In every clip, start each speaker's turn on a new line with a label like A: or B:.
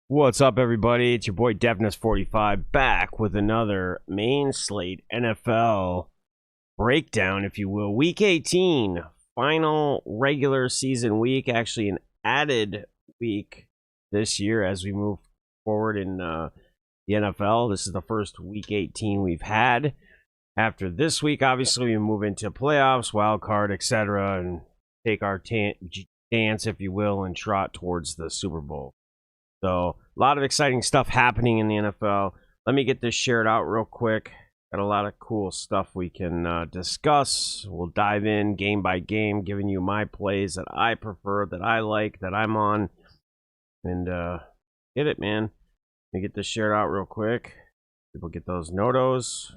A: What's up, everybody? It's your boy Deafness45 back with another main slate NFL breakdown, if you will. Week 18, final regular season week, actually an added week this year as we move forward in the NFL. This is the first week 18 we've had. After this week, obviously, we move into playoffs, wild card, etc., and take our dance, if you will, and trot towards the Super Bowl. So, a lot of exciting stuff happening in the NFL. Let me get this shared out real quick. Got a lot of cool stuff we can discuss. We'll dive in game by game, giving you my plays that I prefer, that I like, that I'm on. And get it, man. Let me get this shared out real quick. People get those notos.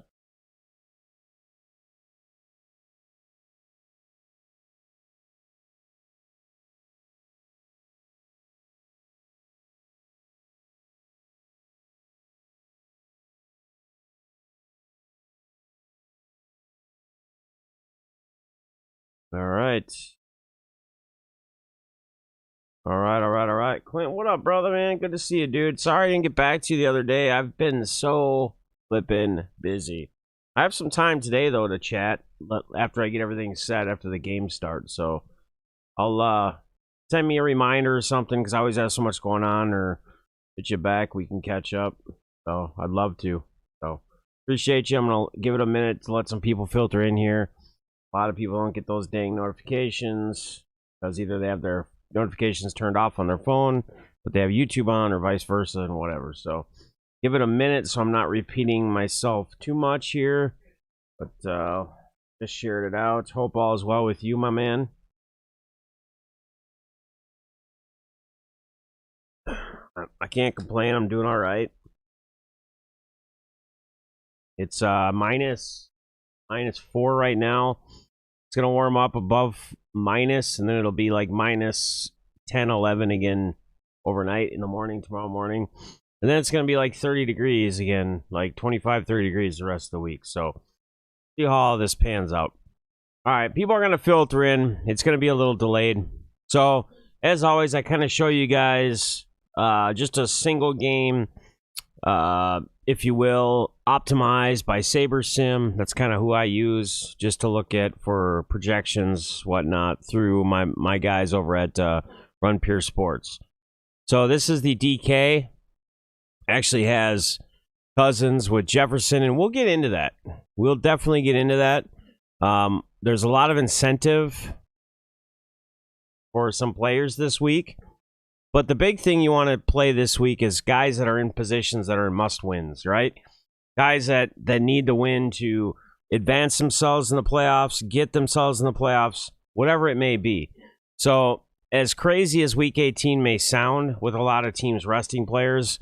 A: All right. All right. Clint, what up, brother, man? Good to see you, dude. Sorry I didn't get back to you the other day. I've been so flippin' busy. I have some time today, though, to chat after I get everything set after the game starts. So I'll send me a reminder or something because I always have so much going on, or get you back. We can catch up. So I'd love to. So appreciate you. I'm going to give it a minute to let some people filter in here. A lot of people don't get those dang notifications because either they have their notifications turned off on their phone, but they have YouTube on, or vice versa, and whatever. So give it a minute so I'm not repeating myself too much here. But just shared it out. Hope all is well with you, my man. I can't complain. I'm doing all right. It's minus 4 right now. It's going to warm up above minus, and then it'll be like minus 10, 11 again overnight in the morning, tomorrow morning. And then it's going to be like 30 degrees again, like 25, 30 degrees the rest of the week. So see how all this pans out. All right, people are going to filter in. It's going to be a little delayed. So as always, I kind of show you guys just a single game, if you will, optimized by SaberSim. That's kind of who I use just to look at for projections, whatnot, through my guys over at Run Pure Sports. So this is the DK. Actually has Cousins with Jefferson, and we'll get into that. We'll definitely get into that. There's a lot of incentive for some players this week. But the big thing you want to play this week is guys that are in positions that are must-wins, right? Guys that need to win to advance themselves in the playoffs, get themselves in the playoffs, whatever it may be. So as crazy as Week 18 may sound with a lot of teams resting players,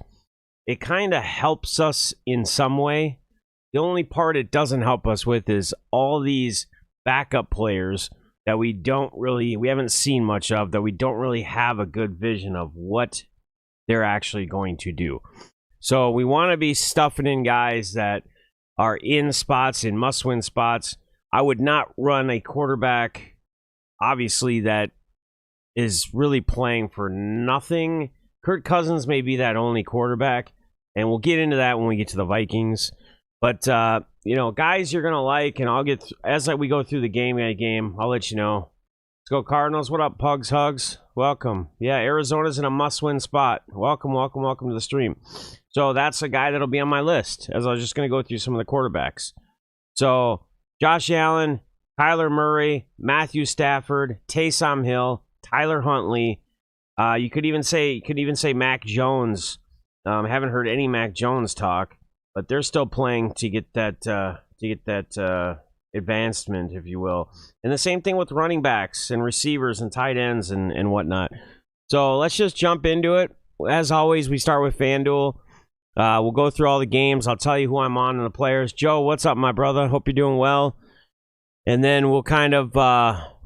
A: it kind of helps us in some way. The only part it doesn't help us with is all these backup players that we haven't seen much of, that we don't really have a good vision of what they're actually going to do. So we want to be stuffing in guys that are in spots, in must-win spots. I would not run a quarterback, obviously, that is really playing for nothing. Kirk Cousins may be that only quarterback, and we'll get into that when we get to the Vikings. But, guys you're going to like, and I'll get, as we go through the game, I'll let you know. Let's go Cardinals. What up, Pugs, Hugs? Welcome. Yeah, Arizona's in a must-win spot. Welcome to the stream. So that's a guy that'll be on my list, as I was just going to go through some of the quarterbacks. So Josh Allen, Kyler Murray, Matthew Stafford, Taysom Hill, Tyler Huntley. You could even say Mac Jones. Haven't heard any Mac Jones talk. But they're still playing to get that advancement, if you will. And the same thing with running backs and receivers and tight ends and whatnot. So let's just jump into it. As always, we start with FanDuel. We'll go through all the games. I'll tell you who I'm on and the players. Joe, what's up, my brother? Hope you're doing well. And then we'll kind of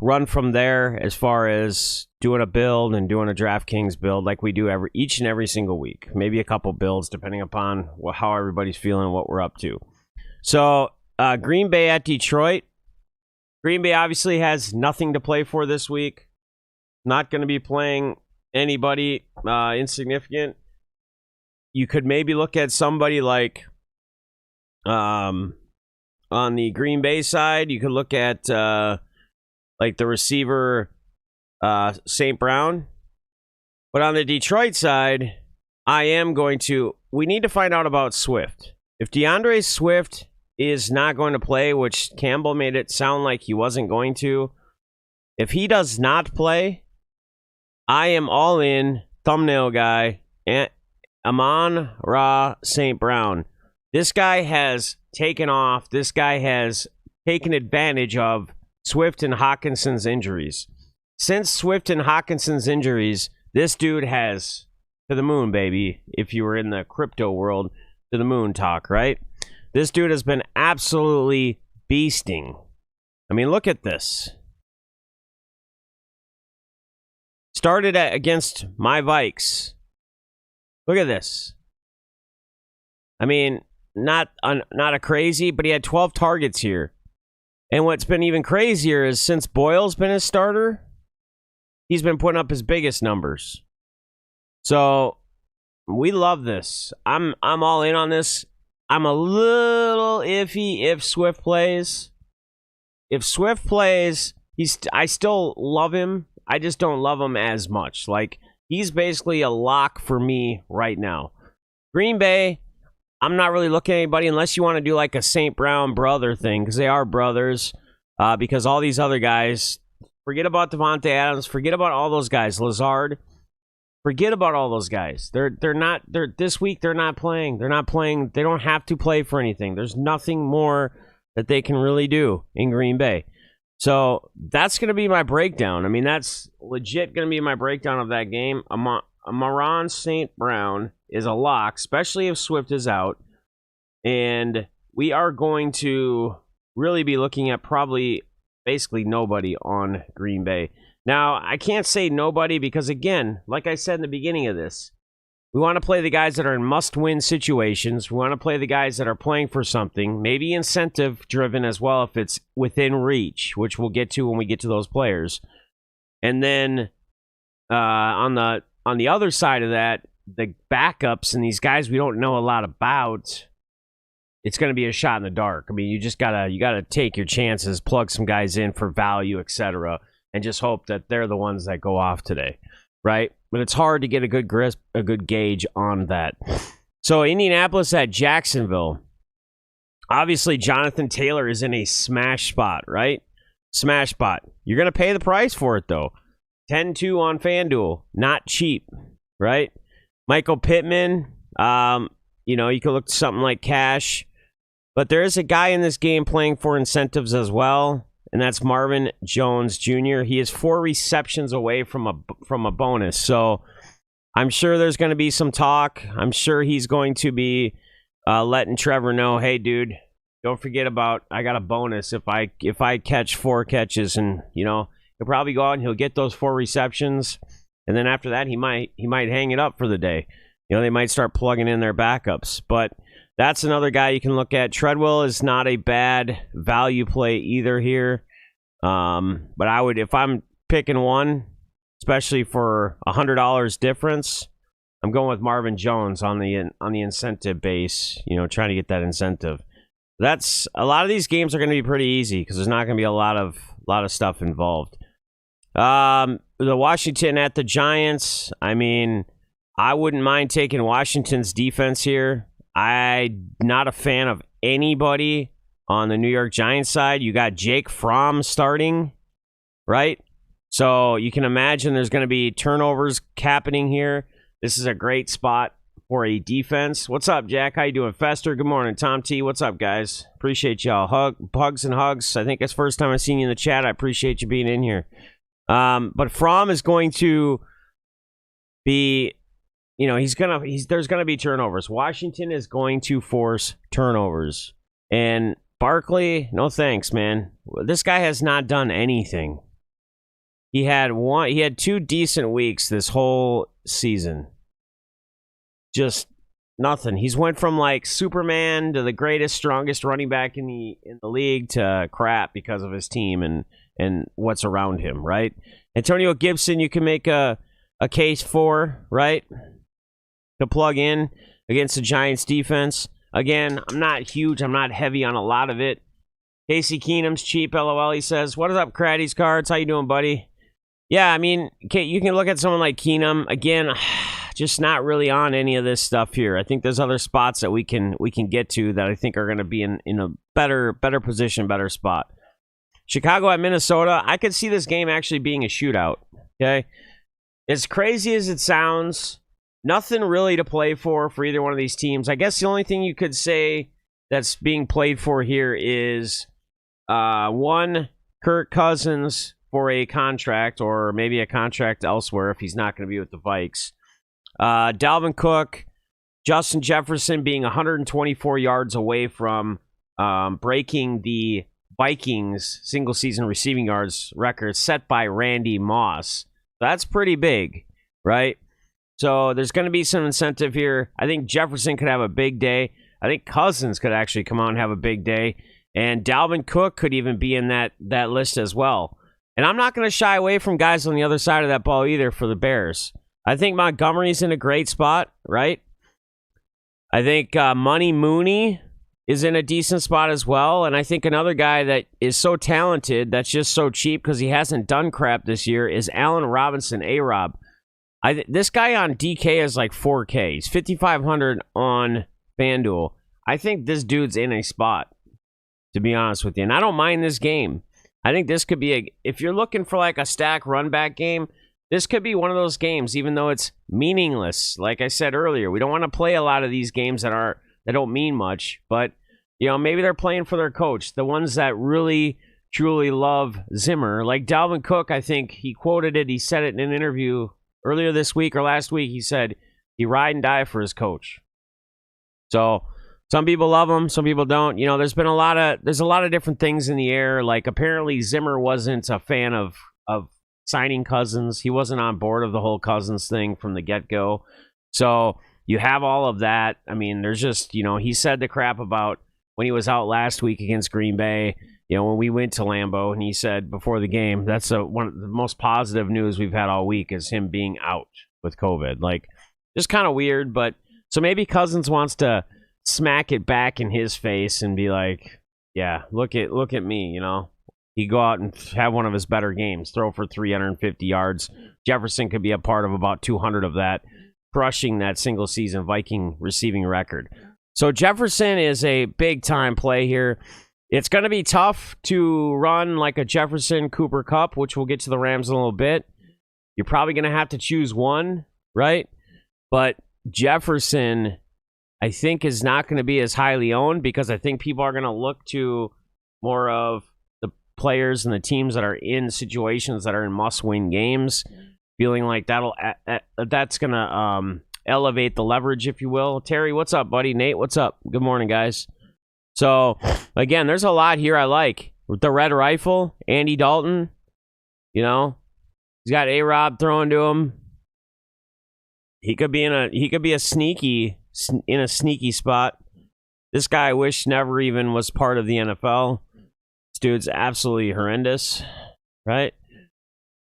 A: run from there as far as doing a build and doing a DraftKings build like we do each and every single week. Maybe a couple builds depending upon how everybody's feeling, what we're up to. So Green Bay at Detroit. Green Bay obviously has nothing to play for this week. Not going to be playing anybody insignificant. you could maybe look at somebody like on the Green Bay side. You could look at like the receiver St. Brown. But on the Detroit side, we need to find out about Swift. If DeAndre Swift is not going to play, which Campbell made it sound like he wasn't going to, if he does not play, I am all in, thumbnail guy, Amon-Ra St. Brown. This guy has taken off. This guy has taken advantage of Swift and Hawkinson's injuries. Since Swift and Hawkinson's injuries, this dude has to the moon, baby. If you were in the crypto world, to the moon talk, right? This dude has been absolutely beasting. I mean, look at this. Started against my Vikes. Look at this. I mean, not a crazy, but he had 12 targets here. And what's been even crazier is since Boyle's been his starter, he's been putting up his biggest numbers. So we love this. I'm all in on this. I'm a little iffy if Swift plays. If Swift plays, I still love him. I just don't love him as much. Like, he's basically a lock for me right now. Green Bay, I'm not really looking at anybody unless you want to do like a St. Brown brother thing, because they are brothers. Because all these other guys, forget about Devontae Adams, forget about all those guys, Lazard. Forget about all those guys. They're this week they're not playing. They're not playing. They don't have to play for anything. There's nothing more that they can really do in Green Bay. So that's going to be my breakdown. I mean, that's legit going to be my breakdown of that game. Amon-Ra St. Brown is a lock, especially if Swift is out. And we are going to really be looking at probably basically nobody on Green Bay. Now, I can't say nobody because, again, like I said in the beginning of this, we want to play the guys that are in must-win situations. We want to play the guys that are playing for something, maybe incentive-driven as well if it's within reach, which we'll get to when we get to those players. And then on the other side of that, the backups and these guys we don't know a lot about, it's going to be a shot in the dark. I mean, you gotta take your chances, plug some guys in for value, etc., and just hope that they're the ones that go off today, right? But it's hard to get a good gauge on that. So Indianapolis at Jacksonville. Obviously, Jonathan Taylor is in a smash spot, right? Smash spot. You're going to pay the price for it, though. 10-2 on FanDuel. Not cheap, right? Michael Pittman, you could look at something like cash. But there is a guy in this game playing for incentives as well, and that's Marvin Jones Jr. He is 4 receptions away from a bonus. So I'm sure there's going to be some talk. I'm sure he's going to be letting Trevor know, hey, dude, don't forget about I got a bonus if I catch 4 catches, and he'll probably go out and he'll get those 4 receptions, and then after that he might hang it up for the day. They might start plugging in their backups, but that's another guy you can look at. Treadwell is not a bad value play either here. But I would, if I'm picking one, especially for $100 difference, I'm going with Marvin Jones on the incentive base, trying to get that incentive. That's a lot of these games are going to be pretty easy because there's not going to be a lot of stuff involved. The Washington at the Giants. I mean, I wouldn't mind taking Washington's defense here. I'm not a fan of anybody on the New York Giants side. You got Jake Fromm starting, right? So you can imagine there's going to be turnovers happening here. This is a great spot for a defense. What's up, Jack? How you doing? Fester, good morning. Tom T, what's up, guys? Appreciate y'all. Hugs and hugs. I think it's the first time I've seen you in the chat. I appreciate you being in here. But Fromm is going to be... there's going to be turnovers. Washington is going to force turnovers. And Barkley, no thanks, man. This guy has not done anything. He had 2 decent weeks this whole season. Just nothing. He's went from like Superman to the greatest, strongest running back in the league to crap because of his team and what's around him, right? Antonio Gibson, you can make a case for, right? To plug in. against the Giants defense. Again, I'm not huge. I'm not heavy on a lot of it. Casey Keenum's cheap, LOL, he says. What is up, Craddy's Cards? How you doing, buddy? Yeah, I mean, you can look at someone like Keenum. Again, just not really on any of this stuff here. I think there's other spots that we can get to that I think are going to be in a better position, better spot. Chicago at Minnesota. I could see this game actually being a shootout. Okay, as crazy as it sounds, nothing really to play for either one of these teams. I guess the only thing you could say that's being played for here is one, Kirk Cousins for a contract, or maybe a contract elsewhere if he's not going to be with the Vikes. Dalvin Cook, Justin Jefferson being 124 yards away from breaking the Vikings single-season receiving yards record set by Randy Moss. That's pretty big, right? So there's going to be some incentive here. I think Jefferson could have a big day. I think Cousins could actually come out and have a big day. And Dalvin Cook could even be in that list as well. And I'm not going to shy away from guys on the other side of that ball either for the Bears. I think Montgomery's in a great spot, right? I think Money Mooney is in a decent spot as well. And I think another guy that is so talented, that's just so cheap because he hasn't done crap this year, is Allen Robinson, A-Rob. This guy on DK is like 4K. He's 5,500 on FanDuel. I think this dude's in a spot, to be honest with you. And I don't mind this game. I think this could be if you're looking for like a stack run back game, this could be one of those games, even though it's meaningless. Like I said earlier, we don't want to play a lot of these games that don't mean much, but maybe they're playing for their coach. The ones that really, truly love Zimmer, like Dalvin Cook, I think he quoted it. He said it in an interview earlier this week or last week. He said he ride and die for his coach. So some people love him, some people don't. There's a lot of different things in the air. Like apparently Zimmer wasn't a fan of signing Cousins. He wasn't on board of the whole Cousins thing from the get-go. So you have all of that. I mean, there's just, he said the crap about when he was out last week against Green Bay, when we went to Lambeau, and he said before the game, that's one of the most positive news we've had all week is him being out with COVID. Like, just kind of weird, but so maybe Cousins wants to smack it back in his face and be like, yeah, look at me, He go out and have one of his better games, throw for 350 yards. Jefferson could be a part of about 200 of that, crushing that single-season Viking receiving record. So Jefferson is a big-time play here. It's going to be tough to run like a Jefferson Cooper Kupp, which we'll get to the Rams in a little bit. You're probably going to have to choose one, right? But Jefferson, I think, is not going to be as highly owned because I think people are going to look to more of the players and the teams that are in situations that are in must-win games, feeling like that's going to elevate the leverage, if you will. Terry, what's up, buddy? Nate, what's up? Good morning, guys. So, again, there's a lot here I like. With the red rifle, Andy Dalton, he's got A-Rob throwing to him. He could be in a sneaky spot. This guy I wish never even was part of the NFL. This dude's absolutely horrendous, right?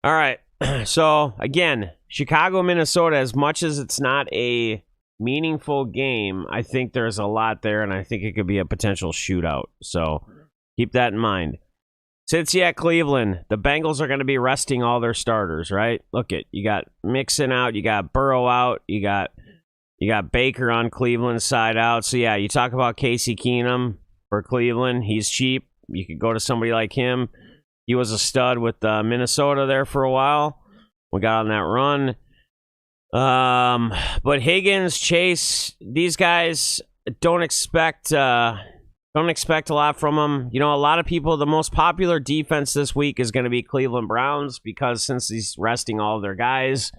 A: All right. So, again, Chicago, Minnesota, as much as it's not a meaningful game, I think there's a lot there, and I think it could be a potential shootout. So keep that in mind. Cincy at Cleveland. The Bengals are going to be resting all their starters, right? Look you got Mixon out, you got Burrow out, you got Baker on Cleveland's side out. So yeah, you talk about Casey Keenum for Cleveland. He's cheap. You could go to somebody like him. He was a stud with Minnesota there for a while. We got on that run. But Higgins, Chase, these guys don't expect a lot from them. A lot of people, the most popular defense this week is going to be Cleveland Browns because since he's resting all of their guys,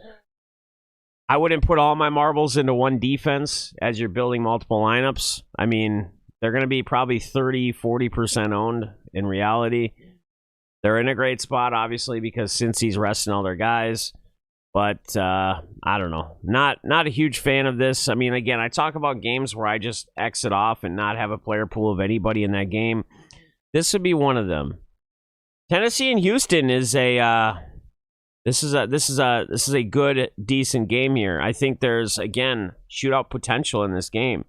A: I wouldn't put all my marbles into one defense as you're building multiple lineups. I mean, they're going to be probably 30-40% owned in reality. They're in a great spot, obviously, because since he's resting all their guys. But I don't know. Not a huge fan of this. I mean, again, I talk about games where I just exit off and not have a player pool of anybody in that game. This would be one of them. Tennessee and Houston is This is a good, decent game here. I think there's, again, shootout potential in this game.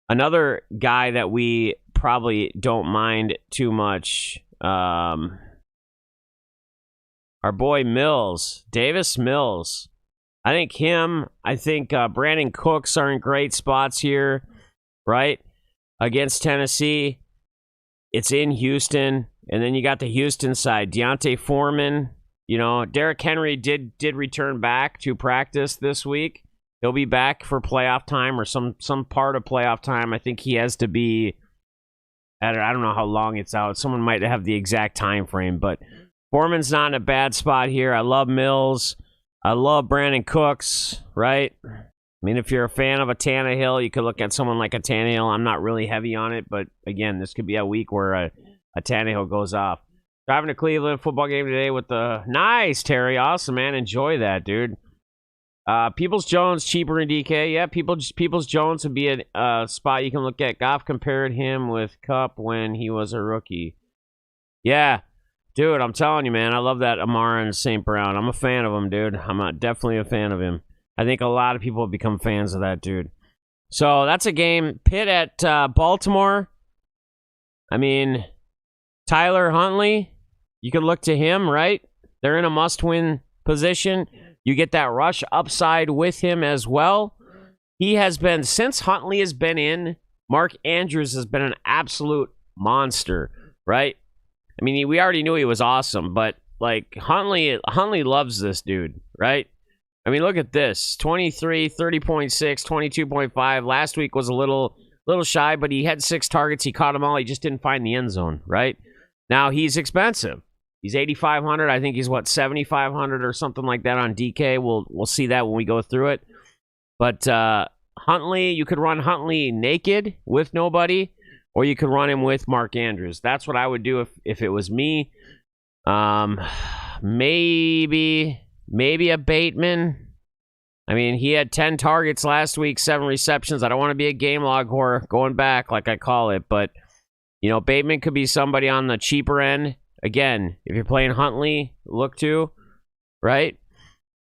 A: Another guy that we probably don't mind too much, our boy Mills, Davis Mills. I think Brandon Cooks are in great spots here, right? Against Tennessee. It's in Houston. And then you got the Houston side. Deontay Foreman. You know, Derrick Henry did return back to practice this week. He'll be back for playoff time or some part of playoff time. I think he has to be, I don't know how long it's out. Someone might have the exact time frame, but Foreman's not in a bad spot here. I love Mills. I love Brandon Cooks, right? I mean, if you're a fan of a Tannehill, you could look at someone like a Tannehill. I'm not really heavy on it, but again, this could be a week where a Tannehill goes off. Driving to Cleveland, football game today with the... Nice, Terry. Awesome, man. Enjoy that, dude. Peoples-Jones, cheaper in DK. Yeah, Peoples-Jones would be a spot you can look at. Goff compared him with Kupp when he was a rookie. Yeah, dude, I'm telling you, man. I love that Amara and St. Brown. I'm a fan of him, dude. I'm definitely a fan of him. I think a lot of people have become fans of that dude. So that's a game. Pitt at Baltimore. I mean, Tyler Huntley, you could look to him, right? They're in a must-win position. You get that rush upside with him as well. He has been, since Huntley has been in, Mark Andrews has been an absolute monster, right? I mean, we already knew he was awesome, but like Huntley loves this dude, right? I mean, look at this. 23, 30.6, 22.5. Last week was a little shy, but he had 6 targets. He caught them all. He just didn't find the end zone, right? Now, he's expensive. He's 8,500. I think he's, 7,500 or something like that on DK. We'll see that when we go through it. But Huntley, you could run Huntley naked with nobody, or you could run him with Mark Andrews. That's what I would do if it was me. Maybe a Bateman. I mean, he had 10 targets last week, 7 receptions. I don't want to be a game log whore going back, like I call it, but you know, Bateman could be somebody on the cheaper end. Again, if you're playing Huntley, look to, right?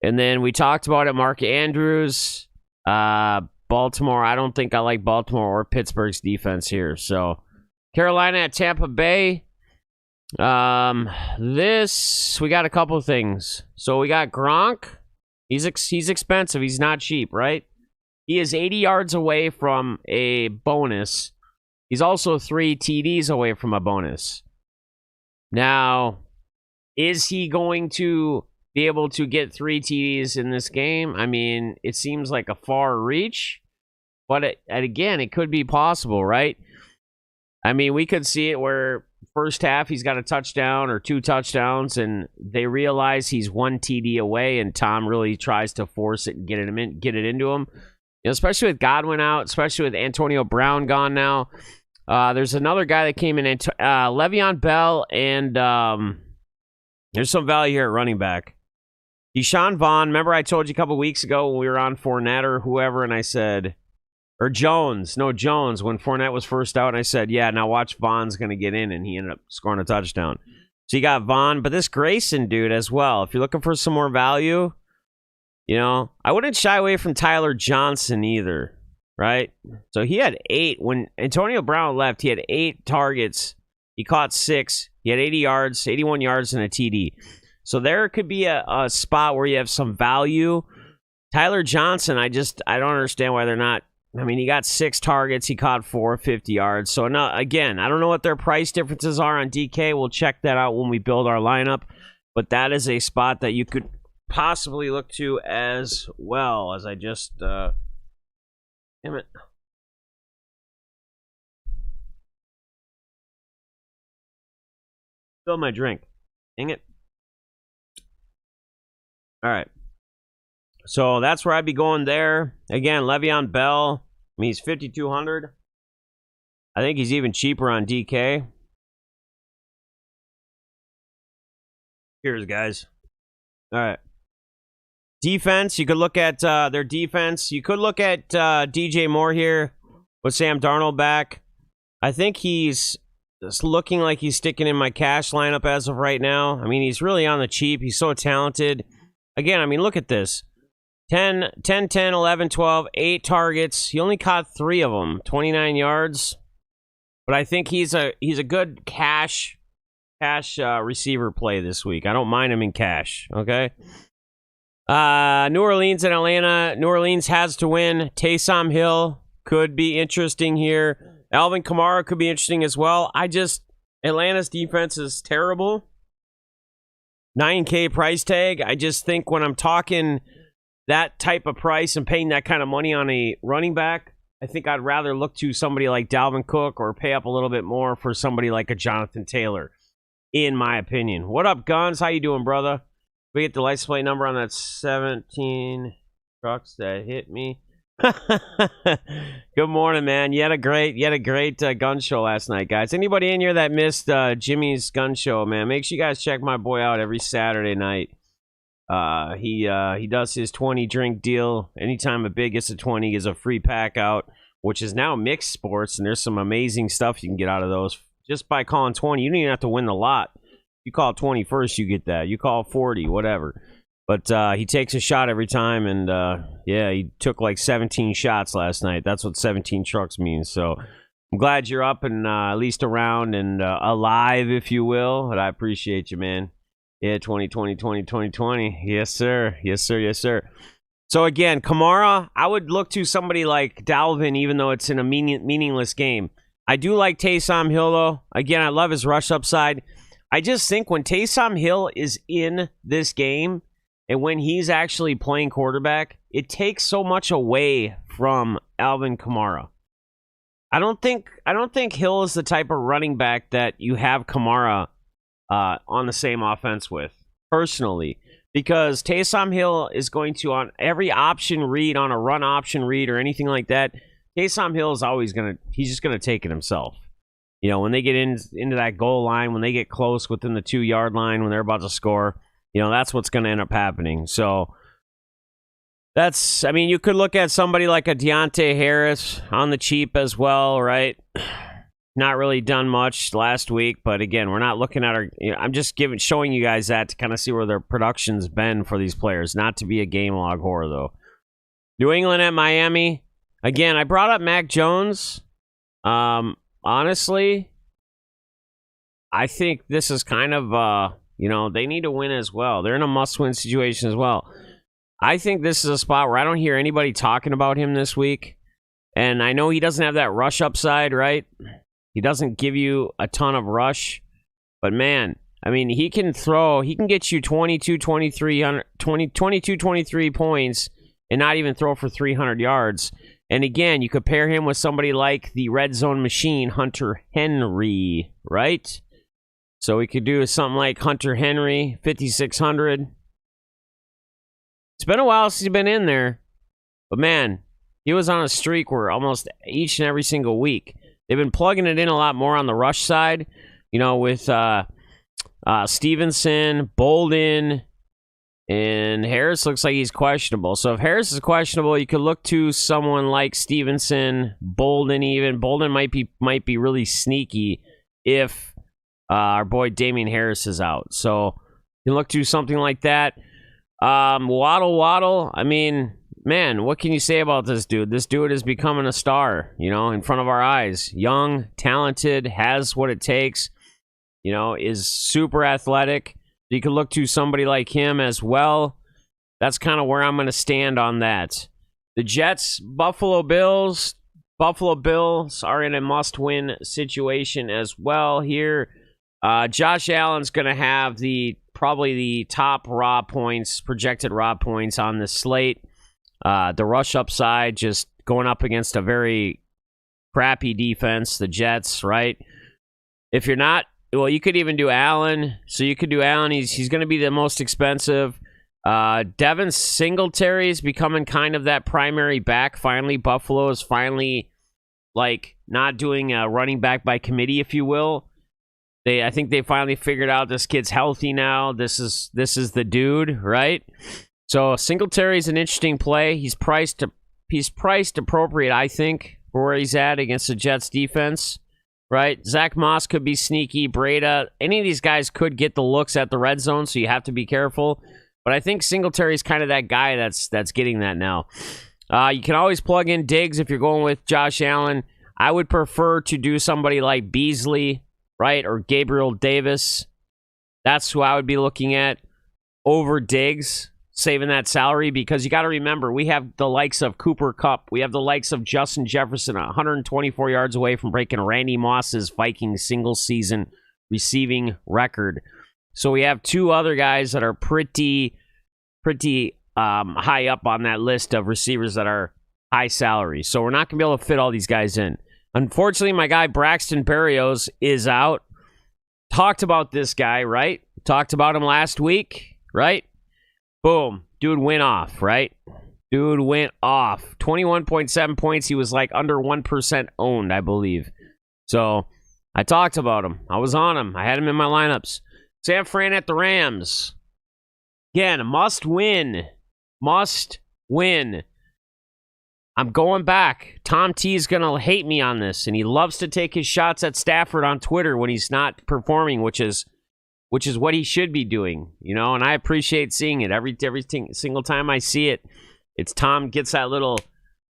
A: And then we talked about it, Mark Andrews, Baltimore. I don't think I like Baltimore or Pittsburgh's defense here. So Carolina at Tampa Bay. We got a couple things. So we got Gronk. He's expensive. He's not cheap, right? He is 80 yards away from a bonus. He's also 3 TDs away from a bonus. Now, is he going to be able to get 3 TDs in this game? I mean, it seems like a far reach, but again, it could be possible, right? I mean, we could see it where first half he's got a touchdown or 2 touchdowns, and they realize he's 1 TD away, and Tom really tries to force it and get it into him. You know, especially with Godwin out, especially with Antonio Brown gone now. There's another guy that came in, Le'Veon Bell, and there's some value here at running back. Deshaun Vaughn, remember I told you a couple weeks ago when we were on Fournette or whoever, and I said, or Jones, when Fournette was first out, and I said, yeah, now watch Vaughn's going to get in, and he ended up scoring a touchdown. So you got Vaughn, but this Grayson dude as well. If you're looking for some more value, you know, I wouldn't shy away from Tyler Johnson either. Right? So he had 8. When Antonio Brown left, he had 8 targets. He caught 6. He had 81 yards, and a TD. So there could be a spot where you have some value. Tyler Johnson, I don't understand why they're not. I mean, he got 6 targets. He caught 4, 50 yards. So, no, again, I don't know what their price differences are on DK. We'll check that out when we build our lineup. But that is a spot that you could possibly look to as well, as I just... Damn it. Fill my drink. Dang it. All right. So that's where I'd be going there. Again, Le'Veon Bell. I mean, he's 5,200. I think he's even cheaper on DK. Cheers, guys. All right. Defense, you could look at their defense. You could look at DJ Moore here with Sam Darnold back. I think he's it's looking like he's sticking in my cash lineup as of right now. I mean, he's really on the cheap. He's so talented. Again, I mean, look at this. 10, 11, 12, 8 targets. He only caught 3 of them, 29 yards. But I think he's a good cash receiver play this week. I don't mind him in cash, okay? New Orleans and Atlanta. New Orleans has to win. Taysom Hill could be interesting here. Alvin Kamara could be interesting as well. Atlanta's defense is terrible. 9K price tag. I just think when I'm talking that type of price and paying that kind of money on a running back, I think I'd rather look to somebody like Dalvin Cook or pay up a little bit more for somebody like a Jonathan Taylor, in my opinion. What up, Guns? How you doing, brother? We get the license plate number on that 17 trucks that hit me. Good morning, man. You had a great gun show last night, guys. Anybody in here that missed Jimmy's gun show, man, make sure you guys check my boy out every Saturday night. He does his 20 drink deal. Anytime a big gets a 20, he gives a free pack out, which is now mixed sports, and there's some amazing stuff you can get out of those just by calling 20. You don't even have to win the lot. You call 20 first, you get that. You call 40, whatever. But he takes a shot every time, and yeah, he took like 17 shots last night. That's what 17 trucks means. So I'm glad you're up and at least around and alive, if you will. But I appreciate you, man. Yeah, 2020. Yes, sir. Yes, sir. Yes, sir. So again, Kamara, I would look to somebody like Dalvin, even though it's in a meaningless game. I do like Taysom Hill, though. Again, I love his rush upside. I just think when Taysom Hill is in this game and when he's actually playing quarterback, it takes so much away from Alvin Kamara. I don't think Hill is the type of running back that you have Kamara on the same offense with, personally, because Taysom Hill is going to, on every option read, on a run option read or anything like that, Taysom Hill is always he's just going to take it himself. You know, when they get into that goal line, when they get close within the 2-yard line, when they're about to score, you know, that's what's going to end up happening. So you could look at somebody like a Deontay Harris on the cheap as well, right? Not really done much last week, but again, we're not looking at I'm just showing you guys that to kind of see where their production's been for these players, not to be a game log whore, though. New England at Miami. Again, I brought up Mac Jones. Honestly, I think this is kind of, they need to win as well. They're in a must-win situation as well. I think this is a spot where I don't hear anybody talking about him this week. And I know he doesn't have that rush upside, right? He doesn't give you a ton of rush. But, man, I mean, he can get you 22, 23 points and not even throw for 300 yards. And again, you could pair him with somebody like the red zone machine, Hunter Henry, right? So we could do something like Hunter Henry, 5,600. It's been a while since he's been in there. But man, he was on a streak where almost each and every single week. They've been plugging it in a lot more on the rush side, with Stevenson, Bolden, and Harris looks like he's questionable. So if Harris is questionable, you could look to someone like Stevenson, Bolden even. Bolden might be really sneaky if our boy Damian Harris is out. So you can look to something like that. Waddle. I mean, man, what can you say about this dude? This dude is becoming a star, in front of our eyes. Young, talented, has what it takes, is super athletic. You can look to somebody like him as well. That's kind of where I'm going to stand on that. The Jets, Buffalo Bills. Buffalo Bills are in a must-win situation as well here. Josh Allen's going to have probably the top projected raw points on the slate. The rush upside, just going up against a very crappy defense, the Jets, right? If you're not, well, you could even do Allen. So you could do Allen. He's going to be the most expensive. Devin Singletary is becoming kind of that primary back. Finally, Buffalo is finally not doing a running back by committee, if you will. I think they finally figured out this kid's healthy now. This is the dude, right? So Singletary is an interesting play. He's priced appropriate, I think, for where he's at against the Jets defense. right? Zach Moss could be sneaky. Breda, any of these guys could get the looks at the red zone, so you have to be careful. But I think Singletary's kind of that guy that's getting that now. You can always plug in Diggs if you're going with Josh Allen. I would prefer to do somebody like Beasley, right, or Gabriel Davis. That's who I would be looking at over Diggs, saving that salary, because you got to remember, we have the likes of Cooper Kupp. We have the likes of Justin Jefferson, 124 yards away from breaking Randy Moss's Vikings single-season receiving record. So we have two other guys that are pretty high up on that list of receivers that are high salary. So we're not going to be able to fit all these guys in. Unfortunately, my guy Braxton Berrios is out. Talked about this guy, right? Talked about him last week, right? Boom. Dude went off, right? Dude went off. 21.7 points. He was like under 1% owned, I believe. So I talked about him. I was on him. I had him in my lineups. San Fran at the Rams. Again, a must win. Must win. I'm going back. Tom T is going to hate me on this, and he loves to take his shots at Stafford on Twitter when he's not performing, which is what he should be doing, and I appreciate seeing it. Every single time I see it, it's Tom gets that little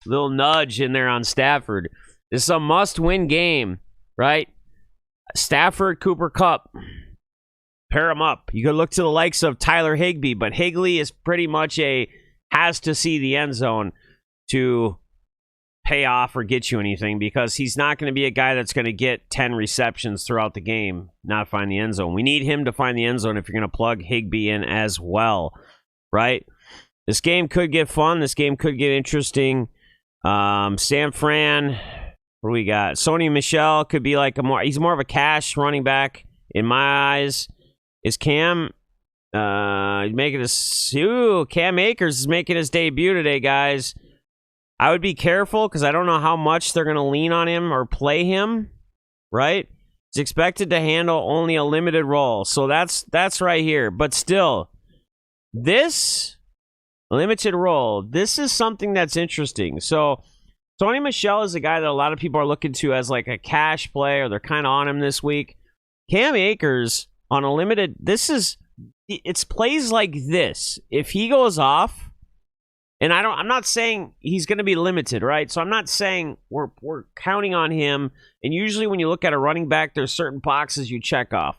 A: nudge in there on Stafford. This is a must-win game, right? Stafford, Cooper Kupp. Pair them up. You could look to the likes of Tyler Higbee, but Higley is pretty much has to see the end zone to pay off or get you anything, because he's not going to be a guy that's going to get 10 receptions throughout the game, not find the end zone. We need him to find the end zone if you're going to plug Higbee in as well, right? This game could get fun. This game could get interesting. San Fran, what do we got? Sony Michel could be like he's more of a cash running back in my eyes. Is Cam making Cam Akers is making his debut today, guys. I would be careful because I don't know how much they're going to lean on him or play him, right? He's expected to handle only a limited role. So that's right here. But still, this limited role, this is something that's interesting. So Sony Michel is a guy that a lot of people are looking to as like a cash play, or they're kind of on him this week. Cam Akers on a limited, it's plays like this. If he goes off, and I'm not saying he's going to be limited, right? So I'm not saying we're counting on him. And usually when you look at a running back, there's certain boxes you check off.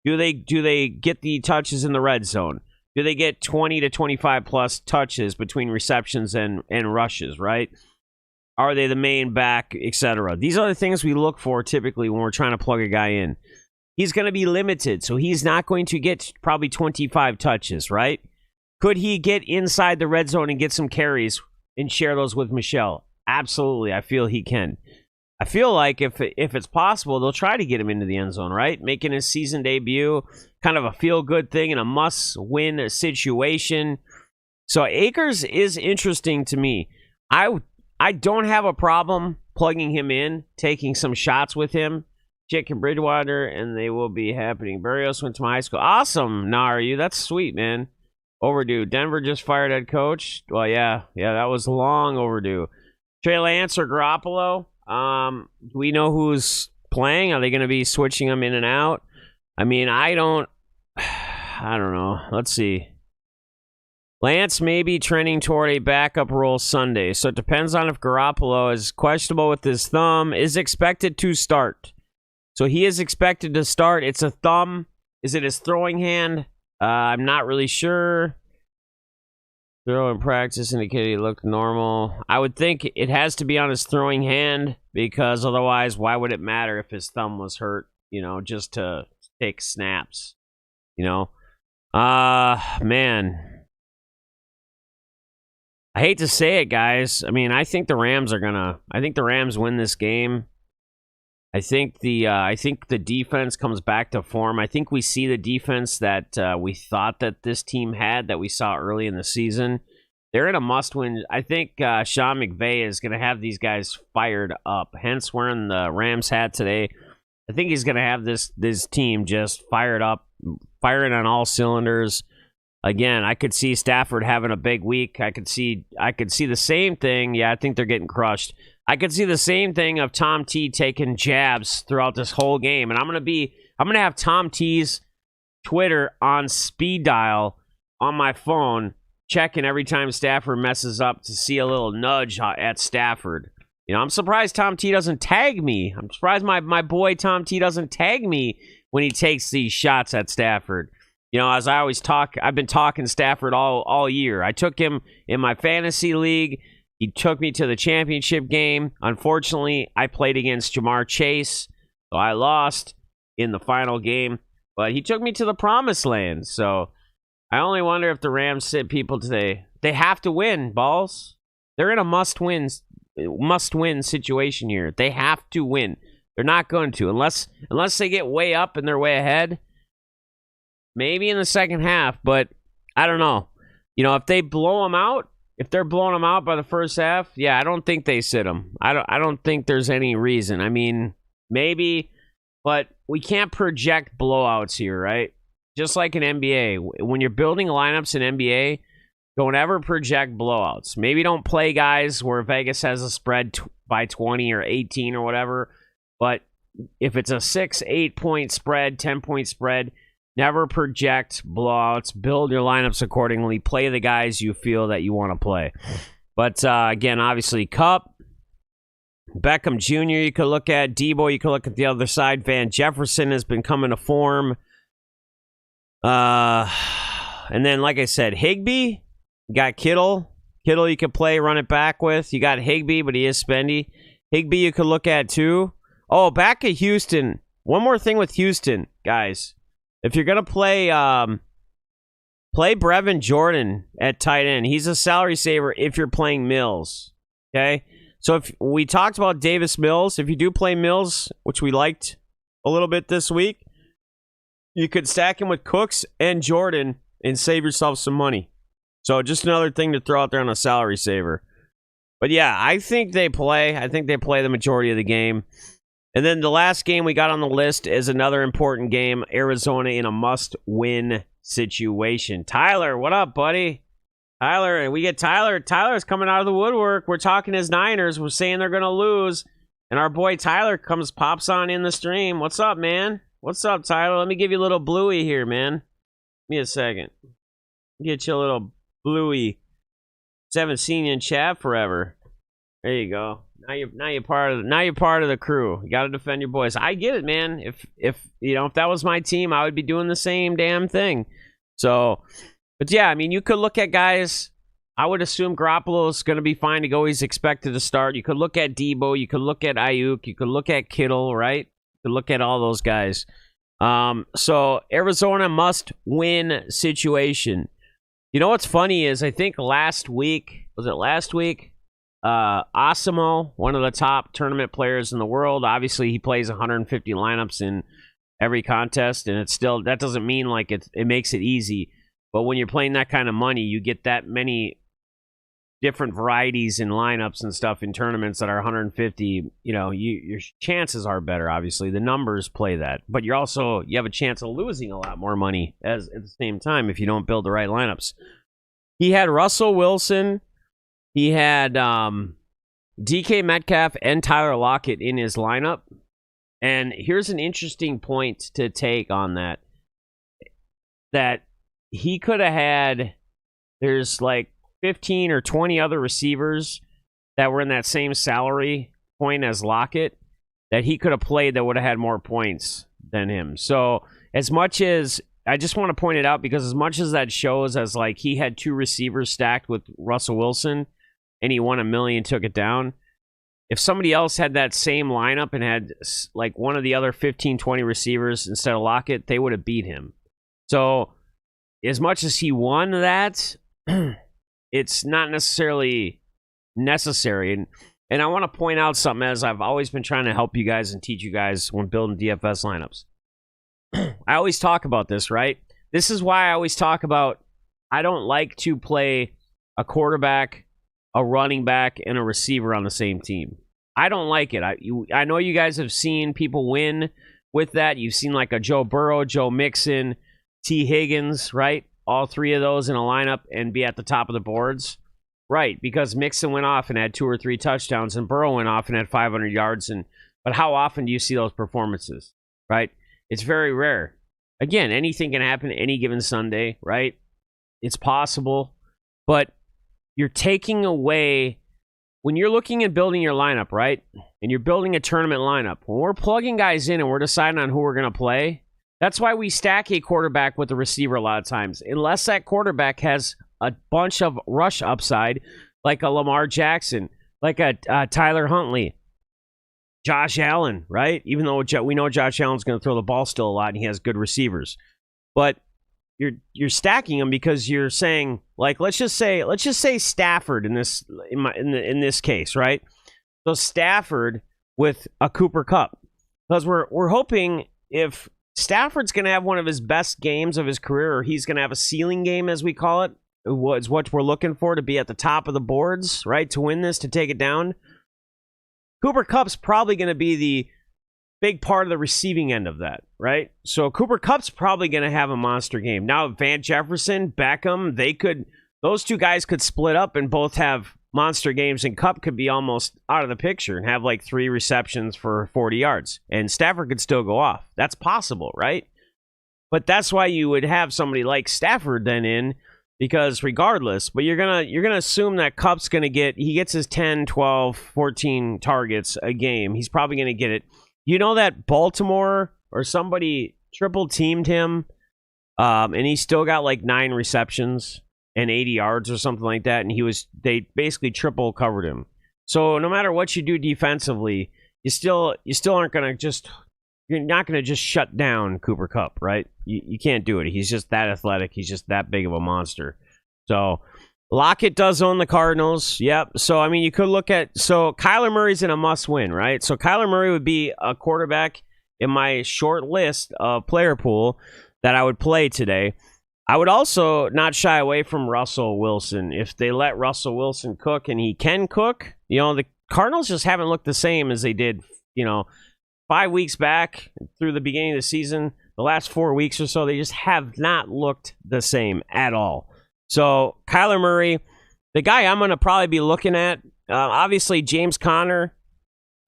A: Do they get the touches in the red zone? Do they get 20 to 25 plus touches between receptions and rushes, right? Are they the main back, etc.? These are the things we look for typically when we're trying to plug a guy in. He's going to be limited, so he's not going to get probably 25 touches, right? Could he get inside the red zone and get some carries and share those with Michelle? Absolutely, I feel he can. I feel like if it's possible, they'll try to get him into the end zone, right? Making his season debut, kind of a feel-good thing in a must-win situation. So Akers is interesting to me. I don't have a problem plugging him in, taking some shots with him. Jake and Bridgewater, and they will be happening. Berrios went to my high school. Awesome, Naru. That's sweet, man. Overdue. Denver just fired head coach. Well, yeah, that was long overdue. Trey Lance or Garoppolo? Do we know who's playing? Are they going to be switching them in and out? I mean, I don't know. Let's see. Lance may be trending toward a backup role Sunday, so it depends on if Garoppolo is questionable with his thumb, is expected to start. So he is expected to start. It's a thumb. Is it his throwing hand? I'm not really sure. Throw in practice indicated he looked normal. I would think it has to be on his throwing hand, because otherwise, why would it matter if his thumb was hurt, just to take snaps, man. I hate to say it, guys. I mean, I think the Rams win this game. I think the defense comes back to form. I think we see the defense that we thought that this team had, that we saw early in the season. They're in a must-win. I think Sean McVay is going to have these guys fired up. Hence wearing the Rams hat today. I think he's going to have this team just fired up, firing on all cylinders. again, I could see Stafford having a big week. I could see the same thing. Yeah, I think they're getting crushed. I could see the same thing of Tom T taking jabs throughout this whole game. And I'm gonna have Tom T's Twitter on speed dial on my phone, checking every time Stafford messes up to see a little nudge at Stafford. You know, I'm surprised Tom T doesn't tag me. I'm surprised my boy Tom T doesn't tag me when he takes these shots at Stafford. You know, as I always talk, I've been talking Stafford all year. I took him in my fantasy league. He took me to the championship game. Unfortunately, I played against Jamar Chase, so I lost in the final game. But he took me to the promised land. So I only wonder if the Rams sit people today. They have to win, balls. They're in a must-win situation here. They have to win. They're not going to unless they get way up and they're way ahead. Maybe in the second half, but I don't know. You know, if they blow them out, if they're blowing them out by the first half, yeah, I don't think they sit them. I don't think there's any reason. I mean, maybe, but we can't project blowouts here, right? Just like in NBA, when you're building lineups in NBA, don't ever project blowouts. Maybe don't play guys where Vegas has a spread by 20 or 18 or whatever. But if it's a 6, 8-point spread, 10-point spread, never project blowouts. Build your lineups accordingly. Play the guys you feel that you want to play. But again, obviously, Kupp, Beckham Jr. you could look at. Debo, you could look at the other side. Van Jefferson has been coming to form. And then, like I said, Higbee. You got Kittle. Kittle you could play, run it back with. You got Higbee, but he is spendy. Higbee you could look at too. Oh, back at Houston. One more thing with Houston, guys. If you're going to play Brevin Jordan at tight end. He's a salary saver if you're playing Mills. Okay? So if we talked about Davis Mills, if you do play Mills, which we liked a little bit this week, you could stack him with Cooks and Jordan and save yourself some money. So just another thing to throw out there on a salary saver. But yeah, I think they play. I think they play the majority of the game. And then the last game we got on the list is another important game. Arizona in a must-win situation. Tyler, what up, buddy? Tyler, and we get Tyler. Tyler's coming out of the woodwork. We're talking his Niners. We're saying they're going to lose. And our boy Tyler pops on in the stream. What's up, man? What's up, Tyler? Let me give you a little bluey here, man. Give me a second. Get you a little bluey. Just haven't seen you in chat forever. There you go. Now you're part of the crew. You got to defend your boys. I get it, man. If that was my team, I would be doing the same damn thing. So, but yeah, I mean, you could look at guys. I would assume Garoppolo's going to be fine to go. He's expected to start. You could look at Debo. You could look at Ayuk. You could look at Kittle, right? You could look at all those guys. So Arizona must win situation. You know what's funny is I think last week, Asimo, one of the top tournament players in the world, obviously he plays 150 lineups in every contest, and that doesn't mean like it makes it easy. But when you're playing that kind of money, you get that many different varieties in lineups and stuff in tournaments that are 150. Your chances are better. Obviously, the numbers play that, but you have a chance of losing a lot more money at the same time if you don't build the right lineups. He had Russell Wilson. He had DK Metcalf and Tyler Lockett in his lineup. And here's an interesting point to take on that. That he could have had, there's like 15 or 20 other receivers that were in that same salary point as Lockett that he could have played that would have had more points than him. So as much as, I just want to point it out because as much as that shows as like he had 2 receivers stacked with Russell Wilson, and he won $1 million, took it down. If somebody else had that same lineup and had like one of the other 15, 20 receivers instead of Lockett, they would have beat him. So as much as he won that, it's not necessarily necessary. And I want to point out something, as I've always been trying to help you guys and teach you guys when building DFS lineups. I always talk about this, right? This is why I always talk about I don't like to play a quarterback, a running back, and a receiver on the same team. I don't like it. I know you guys have seen people win with that. You've seen like a Joe Burrow, Joe Mixon, T. Higgins, right? all three of those in a lineup and be at the top of the boards? Right, because Mixon went off and had 2 or 3 touchdowns, and Burrow went off and had 500 yards. But how often do you see those performances, right? It's very rare. Again, anything can happen any given Sunday, right? It's possible, but you're taking away, when you're looking at building your lineup, right? And you're building a tournament lineup, when we're plugging guys in and we're deciding on who we're going to play, that's why we stack a quarterback with a receiver a lot of times. Unless that quarterback has a bunch of rush upside, like a Lamar Jackson, like a Tyler Huntley, Josh Allen, right? Even though we know Josh Allen's going to throw the ball still a lot and he has good receivers. But you're stacking them because you're saying, like, let's just say Stafford in this case, right? So Stafford with a Cooper Kupp, because we're hoping if Stafford's going to have one of his best games of his career, or he's going to have a ceiling game, as we call it, is what we're looking for, to be at the top of the boards, right? To win this, to take it down. Cooper Kupp's probably going to be the big part of the receiving end of that, right? So Cooper Kupp's probably going to have a monster game. Now, Van Jefferson, Beckham, those two guys could split up and both have monster games, and Kupp could be almost out of the picture and have like 3 receptions for 40 yards, and Stafford could still go off. That's possible, right? But that's why you would have somebody like Stafford then in, because regardless, but you're gonna assume that Kupp's gonna gets his 10, 12, 14 targets a game. He's probably gonna get it. You know that Baltimore or somebody triple teamed him, and he still got like 9 receptions and 80 yards or something like that, and they basically triple covered him. So no matter what you do defensively, you still aren't gonna you're not going to just shut down Cooper Kupp, right? You can't do it. He's just that athletic. He's just that big of a monster. So Lockett does own the Cardinals. Yep. So, I mean, you could look at... So Kyler Murray's in a must-win, right? So Kyler Murray would be a quarterback in my short list of player pool that I would play today. I would also not shy away from Russell Wilson. If they let Russell Wilson cook, and he can cook, the Cardinals just haven't looked the same as they did, 5 weeks back through the beginning of the season. The last 4 weeks or so, they just have not looked the same at all. So Kyler Murray, the guy I'm going to probably be looking at, obviously James Conner,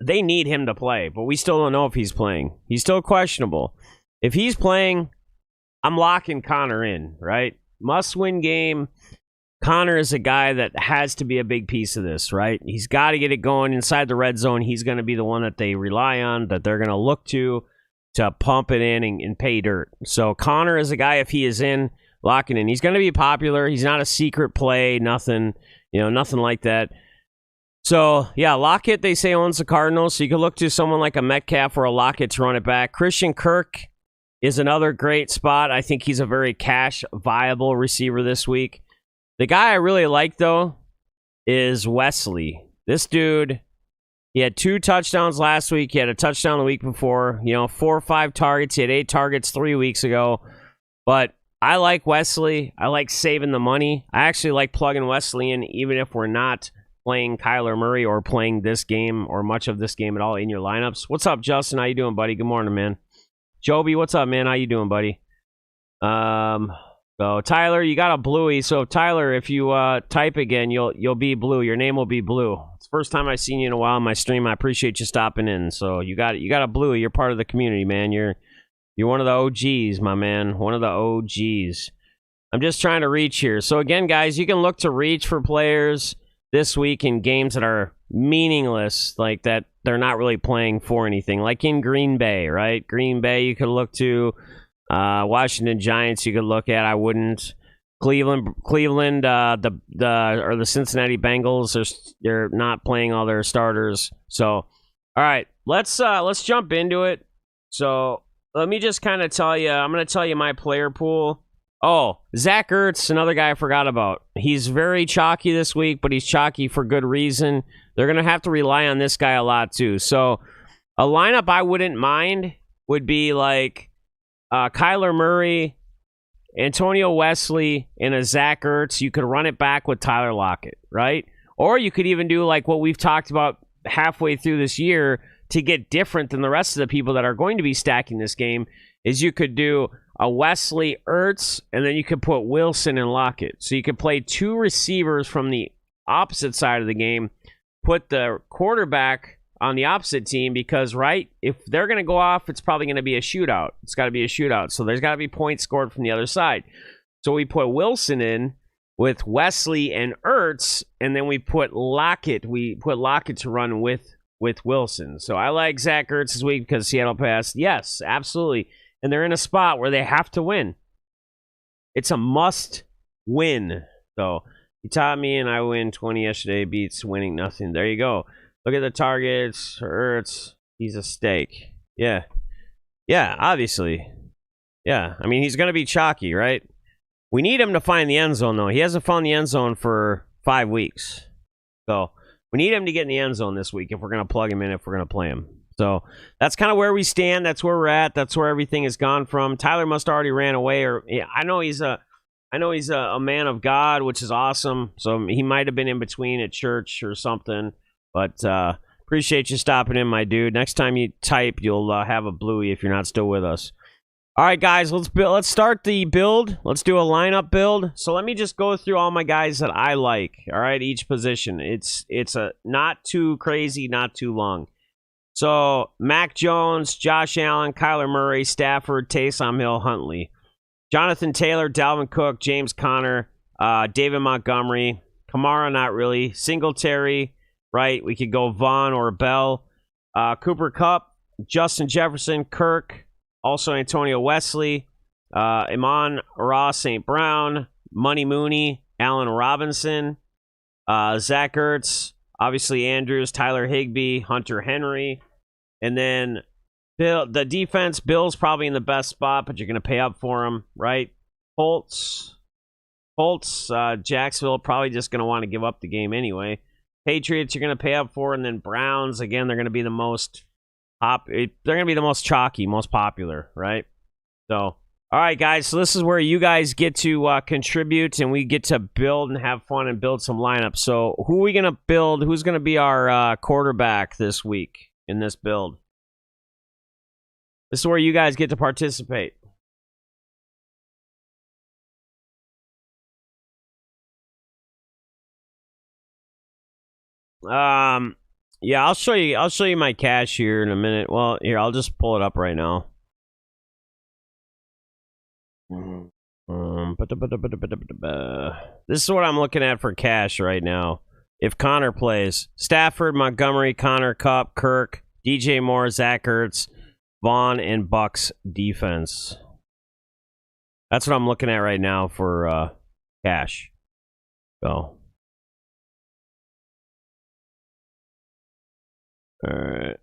A: they need him to play, but we still don't know if he's playing. He's still questionable. If he's playing, I'm locking Conner in, right? Must-win game. Conner is a guy that has to be a big piece of this, right? He's got to get it going inside the red zone. He's going to be the one that they rely on, that they're going to look to pump it in and pay dirt. So Conner is a guy, if he is in, locking in. He's going to be popular. He's not a secret play, nothing like that. So, yeah, Lockett, they say, owns the Cardinals, so you can look to someone like a Metcalf or a Lockett to run it back. Christian Kirk is another great spot. I think he's a very cash-viable receiver this week. The guy I really like, though, is Wesley. This dude, he had 2 touchdowns last week. He had a touchdown the week before. 4 or 5 targets. He had 8 targets 3 weeks ago. But I like Wesley. I like saving the money. I actually like plugging Wesley in, even if we're not playing Kyler Murray or playing this game or much of this game at all in your lineups. What's up, Justin? How you doing, buddy? Good morning, man. Joby, what's up, man? How you doing, buddy? So Tyler, you got a bluey. So Tyler, if you type again, you'll be blue. Your name will be blue. It's the first time I've seen you in a while on my stream. I appreciate you stopping in. So you got a bluey. You're part of the community, man. You're one of the OGs, my man. One of the OGs. I'm just trying to reach here. So again, guys, you can look to reach for players this week in games that are meaningless, like that they're not really playing for anything. Like in Green Bay, right? Green Bay, you could look to. Washington Giants, you could look at. I wouldn't. Cleveland, the Cincinnati Bengals, they're not playing all their starters. So, all right, let's jump into it. So let me just kind of tell you. I'm going to tell you my player pool. Oh, Zach Ertz, another guy I forgot about. He's very chalky this week, but he's chalky for good reason. They're going to have to rely on this guy a lot too. So a lineup I wouldn't mind would be like Kyler Murray, Antonio Wesley, and a Zach Ertz. You could run it back with Tyler Lockett, right? Or you could even do like what we've talked about halfway through this year to get different than the rest of the people that are going to be stacking this game, is you could do a Wesley, Ertz, and then you could put Wilson and Lockett. So you could play 2 receivers from the opposite side of the game, put the quarterback on the opposite team because, right, if they're going to go off, it's probably going to be a shootout. It's got to be a shootout. So there's got to be points scored from the other side. So we put Wilson in with Wesley and Ertz, and then we put Lockett. We put Lockett to run with Wilson. So I like Zach Ertz this week because Seattle passed. Yes, absolutely. And they're in a spot where they have to win. It's a must win. So you taught me and I win 20 yesterday beats winning nothing. There you go. Look at the targets. Ertz, he's a steak. Yeah. Yeah, obviously. Yeah, I mean, he's going to be chalky, right? We need him to find the end zone, though. He hasn't found the end zone for 5 weeks. So we need him to get in the end zone this week if we're going to plug him in, if we're going to play him. So that's kind of where we stand. That's where we're at. That's where everything has gone from. Tyler must already ran away, or I know he's a man of God, which is awesome. So he might have been in between at church or something. But appreciate you stopping in, my dude. Next time you type, you'll have a bluey if you're not still with us. All right, guys, let's start the build. Let's do a lineup build. So let me just go through all my guys that I like. All right, each position. It's a not too crazy, not too long. So Mac Jones, Josh Allen, Kyler Murray, Stafford, Taysom Hill, Huntley, Jonathan Taylor, Dalvin Cook, James Conner, David Montgomery, Kamara, not really, Singletary, right? We could go Vaughn or Bell, Cooper Kupp, Justin Jefferson, Kirk, also Antonio Wesley, Amon Ross St. Brown, Money Mooney, Allen Robinson, Zach Ertz, obviously Andrews, Tyler Higbee, Hunter Henry. And then the defense, Bill's probably in the best spot, but you're going to pay up for him, right? Colts, Jacksonville, probably just going to want to give up the game anyway. Patriots, you're going to pay up for, and then Browns, again, they're going to be the most chalky, most popular, right? So, all right, guys, so this is where you guys get to contribute, and we get to build and have fun and build some lineups. So who are we going to build? Who's going to be our quarterback this week in this build? This is where you guys get to participate. Yeah, I'll show you my cash here in a minute. Well, here, I'll just pull it up right now. This is what I'm looking at for cash right now. If Connor plays, Stafford, Montgomery, Connor, Kupp, Kirk, DJ Moore, Zach Ertz, Vaughn, and Bucks defense. That's what I'm looking at right now for cash. So. All right.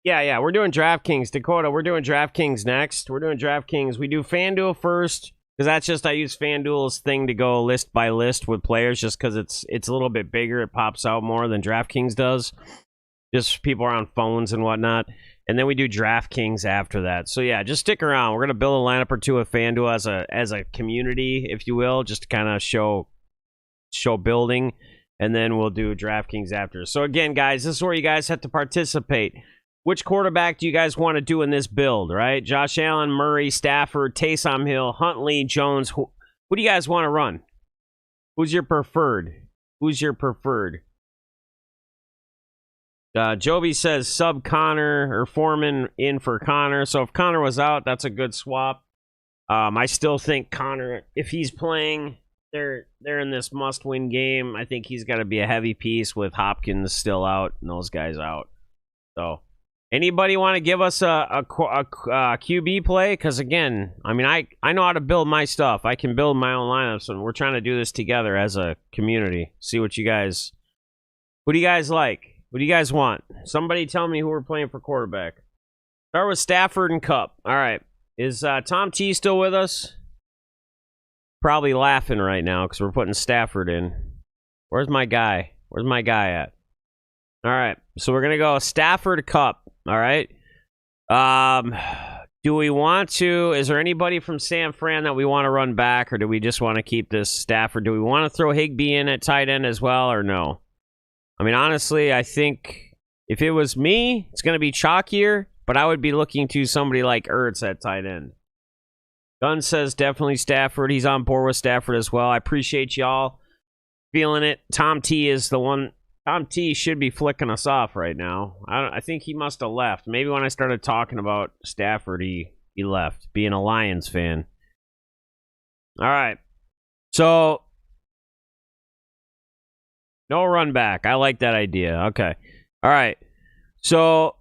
A: Yeah, we're doing DraftKings. Dakota, we're doing DraftKings next. We're doing DraftKings. We do FanDuel first, because that's just, I use FanDuel's thing to go list by list with players, just because it's a little bit bigger. It pops out more than DraftKings does. Just people are on phones and whatnot. And then we do DraftKings after that. So yeah, just stick around. We're going to build a lineup or two with FanDuel as a community, if you will, just to kind of show building. And then we'll do DraftKings after. So again, guys, this is where you guys have to participate. Which quarterback do you guys want to do in this build, right? Josh Allen, Murray, Stafford, Taysom Hill, Huntley, Jones. Who do you guys want to run? Who's your preferred? Joby says sub Connor or Foreman in for Connor. So if Connor was out, that's a good swap. I still think Connor, if he's playing, they're in this must-win game. I think he's got to be a heavy piece with Hopkins still out and those guys out. So, anybody want to give us a QB play? Because again, I mean, I know how to build my stuff. I can build my own lineups, and we're trying to do this together as a community. See what you guys. Who do you guys like? What do you guys want? Somebody tell me who we're playing for quarterback. Start with Stafford and Kupp. All right. Is Tom T still with us? Probably laughing right now because we're putting Stafford in. Where's my guy? Where's my guy at? All right. So we're going to go Stafford, Kupp. All right. Do we want to... Is there anybody from San Fran that we want to run back, or do we just want to keep this Stafford? Do we want to throw Higbee in at tight end as well, or no? I mean, honestly, I think if it was me, it's going to be chalkier. but I would be looking to somebody like Ertz at tight end. Gunn says definitely Stafford. He's on board with Stafford as well. I appreciate y'all feeling it. Tom T is the one. Tom T should be flicking us off right now. I think he must have left. Maybe when I started talking about Stafford, he left, being a Lions fan. All right. So, no run back. I like that idea. Okay. All right. So,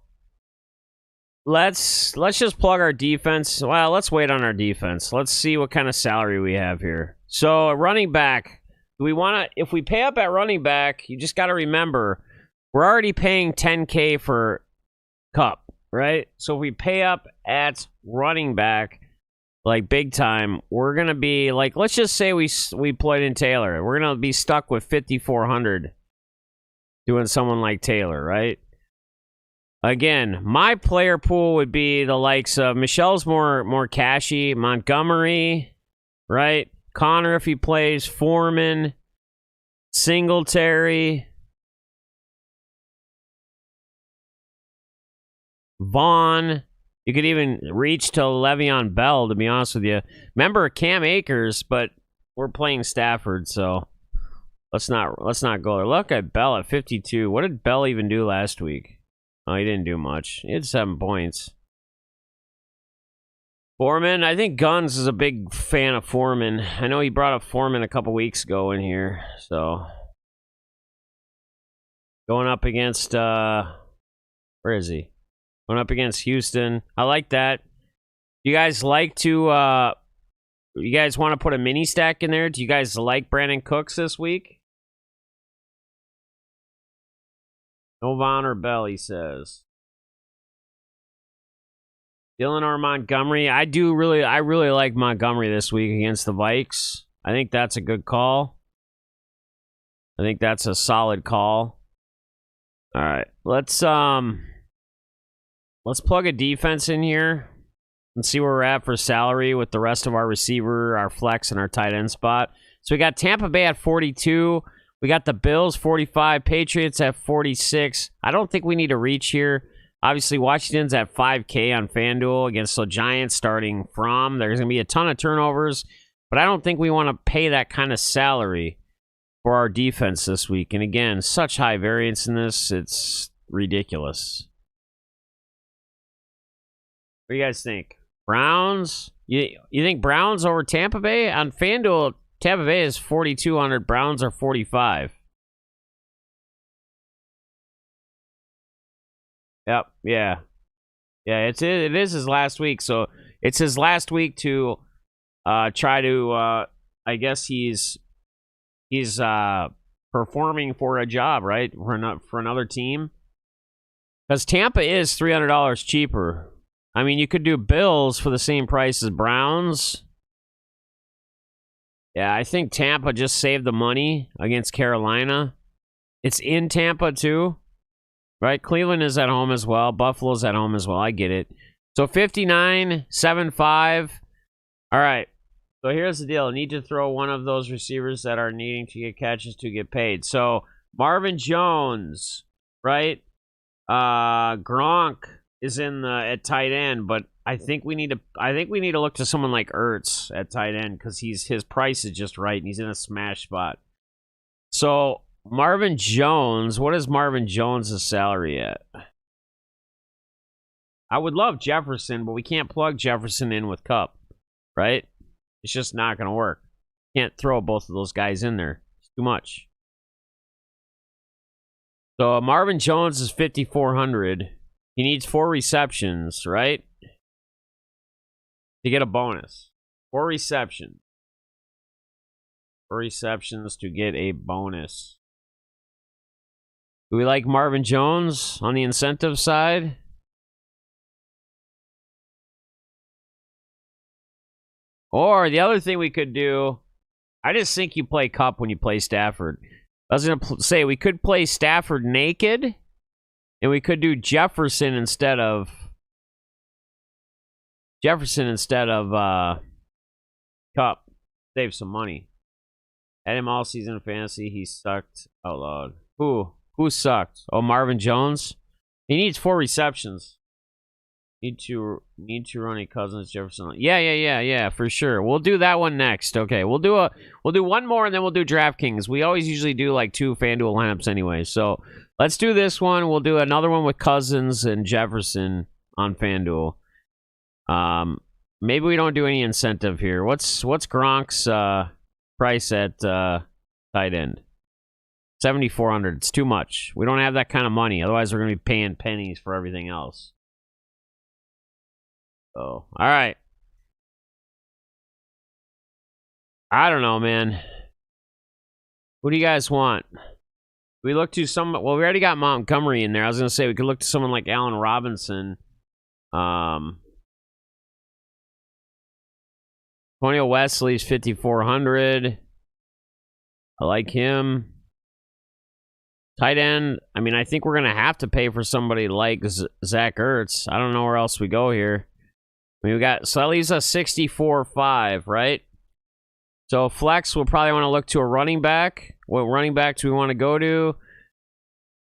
A: let's just plug our defense. Well, let's wait on our defense. Let's see what kind of salary we have here. So, running back, do we want to, if we pay up at running back, you just got to remember, we're already paying $10K for Cup, right? So, if we pay up at running back, like big time, we're going to be like, let's just say we played in Taylor. We're going to be stuck with 5,400 doing someone like Taylor, right? Again, my player pool would be the likes of Michelle's more cashy, Montgomery, right? Connor if he plays, Foreman, Singletary, Vaughn. You could even reach to Le'Veon Bell, to be honest with you. Remember Cam Akers, but we're playing Stafford, so let's not go there. Look at Bell at 52. What did Bell even do last week? Oh, he didn't do much. He had 7 points. Foreman, I think Guns is a big fan of Foreman. I know he brought up Foreman a couple weeks ago in here, so going up against where is he? Going up against Houston. I like that. You guys like to you guys want to put a mini stack in there? Do you guys like Brandon Cooks this week? No Vaughn or Bell, he says. Dylan or Montgomery. I really like Montgomery this week against the Vikes. I think that's a good call. I think that's a solid call. All right. Let's plug a defense in here and see where we're at for salary with the rest of our receiver, our flex, and our tight end spot. So we got Tampa Bay at 42. We got the Bills 45, Patriots at 46. I don't think we need to reach here. Obviously, Washington's at 5K on FanDuel against the Giants starting from. There's going to be a ton of turnovers, but I don't think we want to pay that kind of salary for our defense this week. And again, such high variance in this, it's ridiculous. What do you guys think? Browns? You think Browns over Tampa Bay? On FanDuel, Tampa Bay is 4,200. Browns are 45. Yep. Yeah. Yeah. It is his last week, so it's his last week to try to. I guess he's performing for a job, right? For another team, because Tampa is $300 cheaper. I mean, you could do Bills for the same price as Browns. Yeah, I think Tampa just saved the money against Carolina. It's in Tampa, too. Right? Cleveland is at home as well. Buffalo's at home as well. I get it. So 59, 7-5. All right. So here's the deal. I need to throw one of those receivers that are needing to get catches to get paid. So Marvin Jones, right? Gronk is at tight end, but I think we need to look to someone like Ertz at tight end because his price is just right and he's in a smash spot. So Marvin Jones, what is Marvin Jones' salary at? I would love Jefferson, but we can't plug Jefferson in with Kupp, right? It's just not going to work. Can't throw both of those guys in there. It's too much. So Marvin Jones is 5,400. He needs 4 receptions, right? To get a bonus. 4 receptions. 4 receptions to get a bonus. Do we like Marvin Jones on the incentive side? Or the other thing we could do, I just think you play Kupp when you play Stafford. I was going to say we could play Stafford naked, and we could do Jefferson instead of Kupp. Save some money. Had him all season in fantasy. He sucked out loud. Who sucked? Oh, Marvin Jones. He needs 4 receptions. Need to run a Cousins Jefferson. Yeah, for sure. We'll do that one next. Okay, we'll do one more and then we'll do DraftKings. We always usually do like 2 FanDuel lineups anyway. So let's do this one. We'll do another one with Cousins and Jefferson on FanDuel. Maybe we don't do any incentive here. What's Gronk's price at tight end? 7,400. It's too much. We don't have that kind of money. Otherwise, we're gonna be paying pennies for everything else. So, all right. I don't know, man. Who do you guys want? We look to some. Well, we already got Montgomery in there. I was gonna say we could look to someone like Allen Robinson. Antonio Wesley's 5,400. I like him. Tight end. I mean, I think we're gonna have to pay for somebody like Zach Ertz. I don't know where else we go here. I mean, we got, so that leaves us 64.5, right? So flex, we'll probably want to look to a running back. What running back do we want to go to?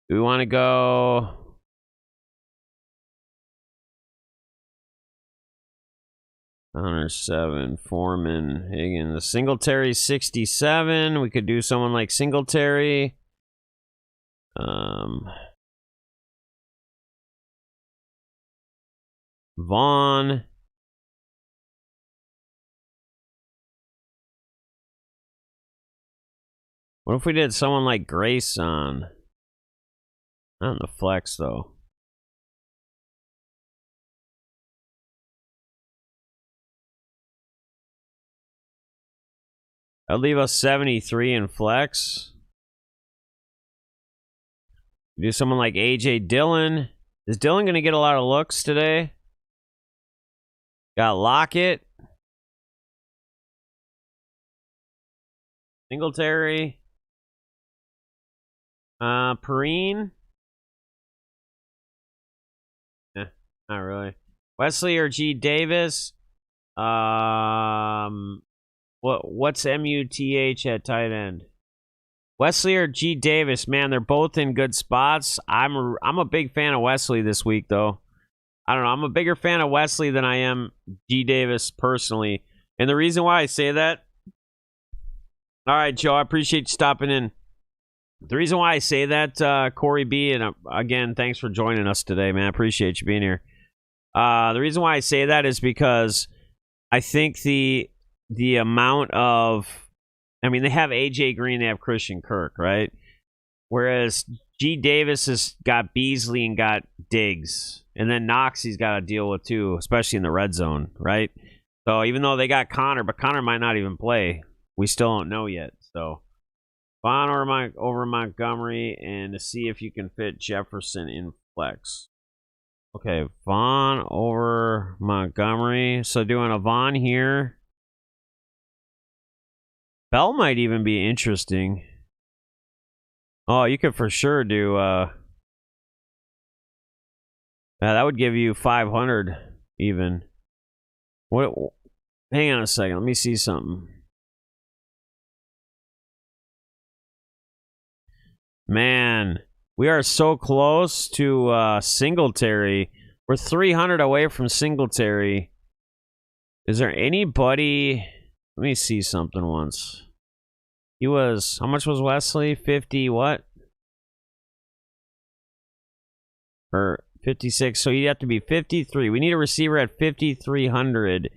A: Do we want to go? Hunter 7, Foreman, Higgins. Singletary 67. We could do someone like Singletary. Vaughn. What if we did someone like Grayson? Not in the flex, though. I'll leave us 73 in flex. Do someone like A.J. Dillon. Is Dillon going to get a lot of looks today? Got Lockett. Singletary. Perrine. Eh, not really. Wesley or G. Davis. What's MUTH at tight end? Wesley or G. Davis, man, they're both in good spots. I'm a big fan of Wesley this week, though. I don't know. I'm a bigger fan of Wesley than I am G. Davis personally. And the reason why I say that, all right, Joe, I appreciate you stopping in. The reason why I say that, Corey B, and again, thanks for joining us today, man. I appreciate you being here. The reason why I say that is because I think the amount of, I mean, they have AJ Green, they have Christian Kirk, right? Whereas G. Davis has got Beasley and got Diggs. And then Knox he's got to deal with too, especially in the red zone, right? So even though they got Connor, but Connor might not even play. We still don't know yet. So Vaughn over Montgomery, and to see if you can fit Jefferson in flex. Okay, Vaughn over Montgomery. So doing a Vaughn here. Bell might even be interesting. Oh, you could for sure do that would give you 500 even. What? Hang on a second. Let me see something. Man, we are so close to Singletary. We're 300 away from Singletary. Is there anybody? Let me see something once. He was, how much was Wesley? 50 what? Or 56. So you'd have to be 53. We need a receiver at 5,300. Is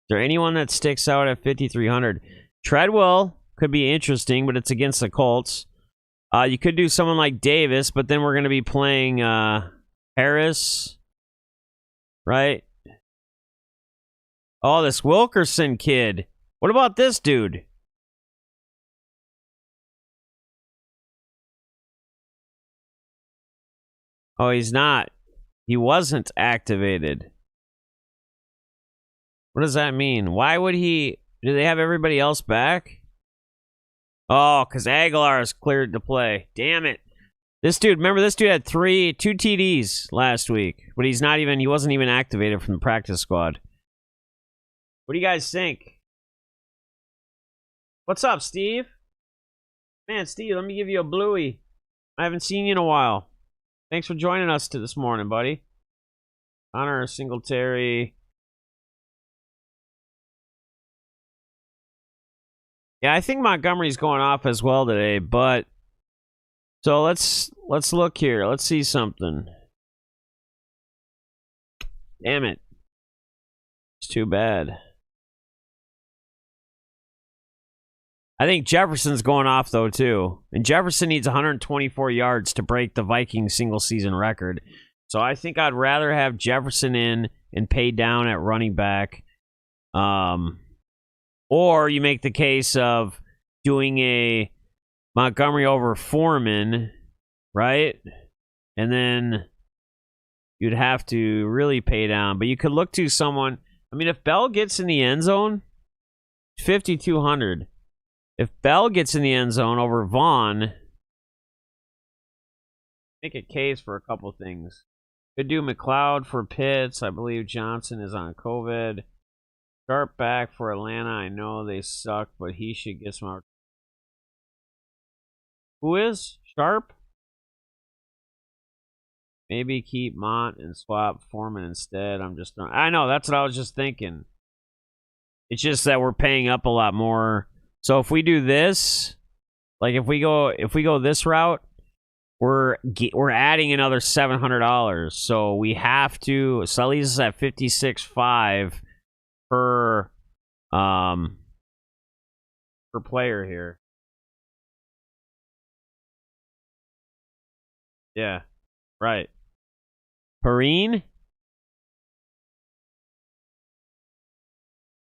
A: there anyone that sticks out at 5,300? Treadwell could be interesting, but it's against the Colts. You could do someone like Davis, but then we're going to be playing Harris, right? Oh, this Wilkerson kid. What about this dude? Oh, he's not. He wasn't activated. What does that mean? Why would he? Do they have everybody else back? Oh, because Aguilar is cleared to play. Damn it. This dude, remember this dude had two TDs last week, but he wasn't even activated from the practice squad. What do you guys think? What's up, Steve? Man, Steve, let me give you a bluey. I haven't seen you in a while. Thanks for joining us this morning, buddy. Connor Singletary. Yeah, I think Montgomery's going off as well today, but so let's look here. Let's see something. Damn it. It's too bad. I think Jefferson's going off, though, too. And Jefferson needs 124 yards to break the Vikings single-season record. So I think I'd rather have Jefferson in and pay down at running back. Or you make the case of doing a Montgomery over Foreman, right? And then you'd have to really pay down. But you could look to someone. I mean, if Bell gets in the end zone, 5,200. If Bell gets in the end zone over Vaughn, make a case for a couple things. Could do McLeod for Pitts. I believe Johnson is on COVID. Sharp back for Atlanta. I know they suck, but he should get some more. Who is Sharp? Maybe keep Mont and swap Foreman instead. I know, that's what I was just thinking. It's just that we're paying up a lot more. So if we do this, like if we go this route, we're adding another $700. So we have to. So that leaves us at 56.5 per player here. Yeah, right. Perrine?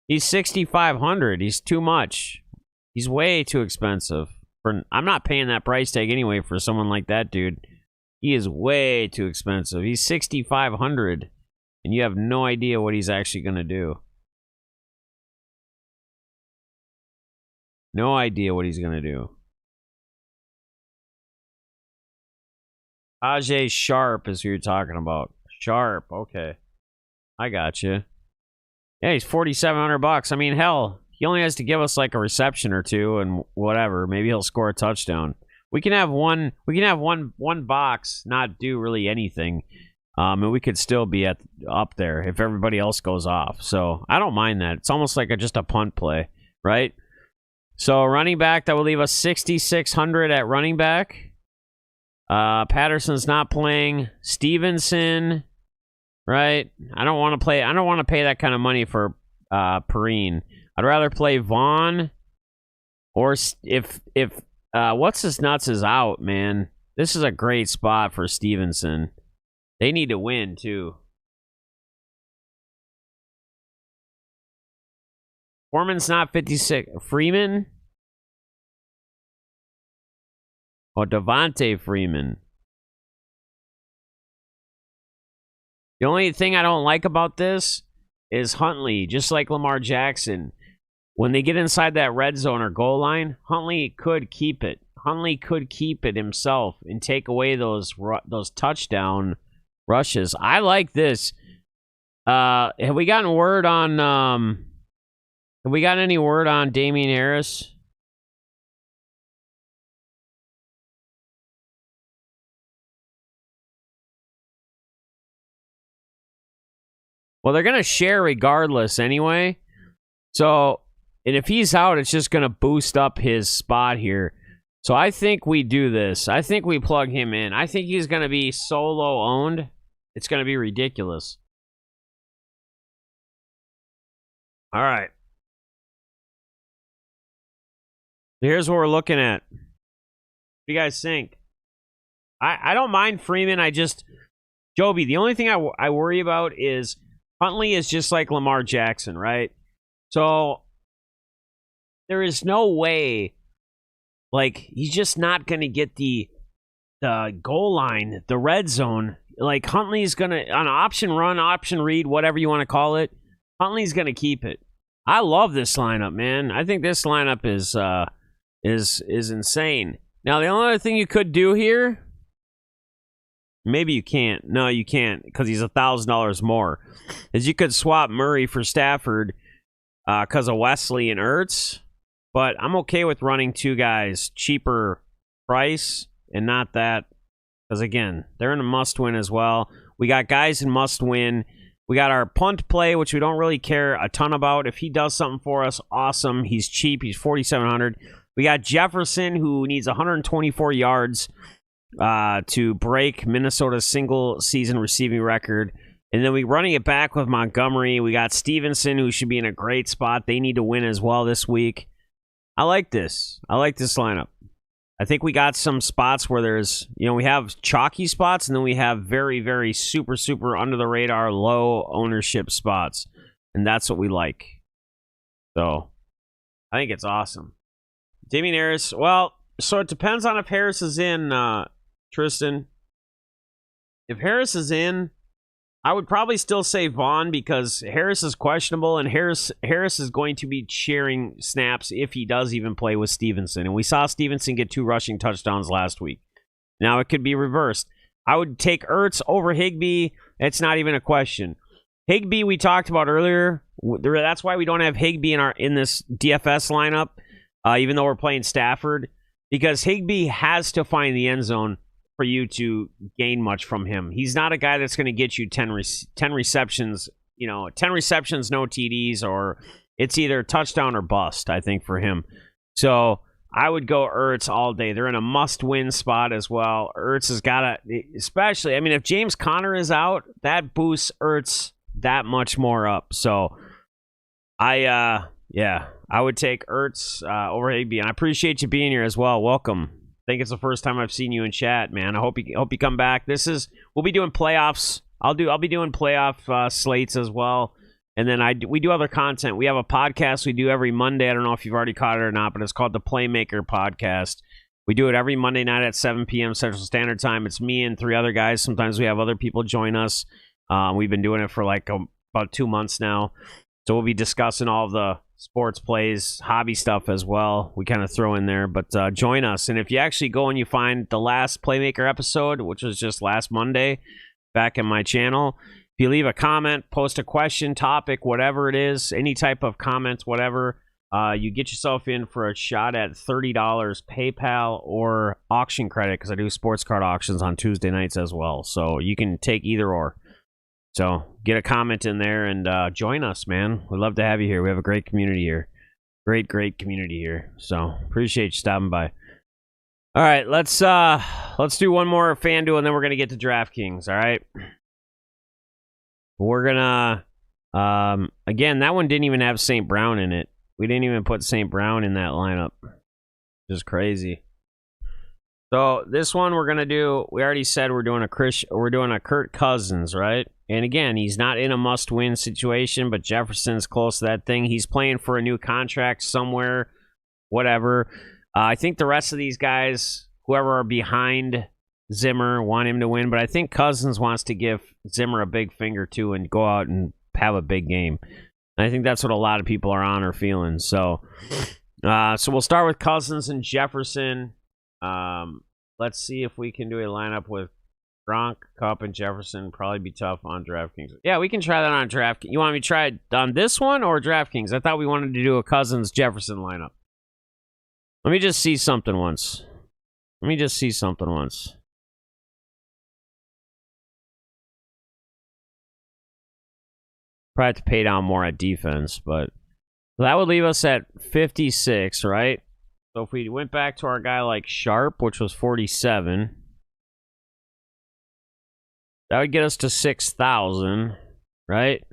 A: He's 6,500. He's too much. He's way too expensive. I'm not paying that price tag anyway for someone like that, dude. He is way too expensive. He's 6,500, and you have no idea what he's actually going to do. No idea what he's going to do. Ajay Sharp is who you're talking about. Sharp, okay. I got you. Yeah, he's $4,700. I mean, hell, he only has to give us like a reception or two and whatever. Maybe he'll score a touchdown. We can have one box not do really anything, and we could still be up there if everybody else goes off. So I don't mind that. It's almost like just a punt play, right? So running back, that will leave us 6,600 at running back. Patterson's not playing. Stevenson, right? I don't want to pay that kind of money for Perrine. I'd rather play Vaughn, or if what's his nuts is out, man. This is a great spot for Stevenson. They need to win too. Foreman's not 56. Freeman? Or Devontae Freeman. The only thing I don't like about this is Huntley, just like Lamar Jackson. When they get inside that red zone or goal line, Huntley could keep it. Huntley could keep it himself and take away those touchdown rushes. I like this. Have we gotten word on... have we got any word on Damian Harris? Well, they're going to share regardless anyway. So, and if he's out, it's just going to boost up his spot here. So I think we do this. I think we plug him in. I think he's going to be solo owned. It's going to be ridiculous. All right. Here's what we're looking at. What do you guys think? I don't mind Freeman. Joby, the only thing I worry about is Huntley is just like Lamar Jackson, right? So there is no way, like, he's just not going to get the goal line, the red zone. Like, Huntley's going to, on option run, option read, whatever you want to call it, Huntley's going to keep it. I love this lineup, man. I think this lineup is insane. Now, the only other thing you could do here, maybe you can't. No, you can't, because he's $1,000 more. Is you could swap Murray for Stafford because of Wesley and Ertz. But I'm okay with running two guys, cheaper price, and not that. Because, again, they're in a must-win as well. We got guys in must win. We got our punt play, which we don't really care a ton about. If he does something for us, awesome. He's cheap. He's 4,700. We got Jefferson, who needs 124 yards to break Minnesota's single-season receiving record. And then we running it back with Montgomery. We got Stevenson, who should be in a great spot. They need to win as well this week. I like this. I like this lineup. I think we got some spots where there's, we have chalky spots, and then we have very, very super, super under the radar, low ownership spots. And that's what we like. So I think it's awesome. Damien Harris, well, so it depends on if Harris is in, Tristan. If Harris is in, I would probably still say Vaughn, because Harris is questionable, and Harris is going to be sharing snaps if he does even play with Stevenson. And we saw Stevenson get 2 rushing touchdowns last week. Now it could be reversed. I would take Ertz over Higbee. It's not even a question. Higbee we talked about earlier. That's why we don't have Higbee in this DFS lineup, even though we're playing Stafford, because Higbee has to find the end zone for you to gain much from him. He's not a guy that's going to get you 10 receptions, 10 receptions, no TDs, or it's either touchdown or bust, I think, for him. So I would go Ertz all day. They're in a must-win spot as well. Ertz has got to, especially, if James Conner is out, that boosts Ertz that much more up. So I would take Ertz over Higbee, and I appreciate you being here as well. Welcome. I think it's the first time I've seen you in chat, man. I hope you come back. We'll be doing playoffs. I'll be doing playoff slates as well, and then we do other content. We have a podcast we do every Monday. I don't know if you've already caught it or not, but it's called the Playmaker Podcast. We do it every Monday night at 7 p.m. Central Standard Time. It's me and 3 other guys. Sometimes we have other people join us. We've been doing it for about 2 months now, so we'll be discussing all the sports plays, hobby stuff as well. We kind of throw in there, but join us. And if you actually go and you find the last Playmaker episode, which was just last Monday, back in my channel, if you leave a comment, post a question, topic, whatever it is, any type of comments, whatever, you get yourself in for a shot at $30 PayPal or auction credit, because I do sports card auctions on Tuesday nights as well. So you can take either or. So get a comment in there and join us, man. We'd love to have you here. We have a great community here. Great community here. So appreciate you stopping by. All right, let's do one more FanDuel, and then we're gonna get to DraftKings. All right. We're gonna again, that one didn't even have St. Brown in it. We didn't even put St. Brown in that lineup. Just crazy. So this one we're gonna do. We already said we're doing a Kirk Cousins, right? And again, he's not in a must-win situation, but Jefferson's close to that thing. He's playing for a new contract somewhere, whatever. I think the rest of these guys, whoever are behind Zimmer, want him to win, but I think Cousins wants to give Zimmer a big finger too and go out and have a big game. And I think that's what a lot of people are on or feeling. So we'll start with Cousins and Jefferson. Let's see if we can do a lineup with Gronk, Kupp, and Jefferson. Probably be tough on DraftKings. Yeah, we can try that on DraftKings. You want me to try it on this one or DraftKings? I thought we wanted to do a Cousins-Jefferson lineup. Let me just see something once. Probably have to pay down more at defense, but that would leave us at 56, right? So if we went back to our guy like Sharp, which was 47, that would get us to 6,000, right?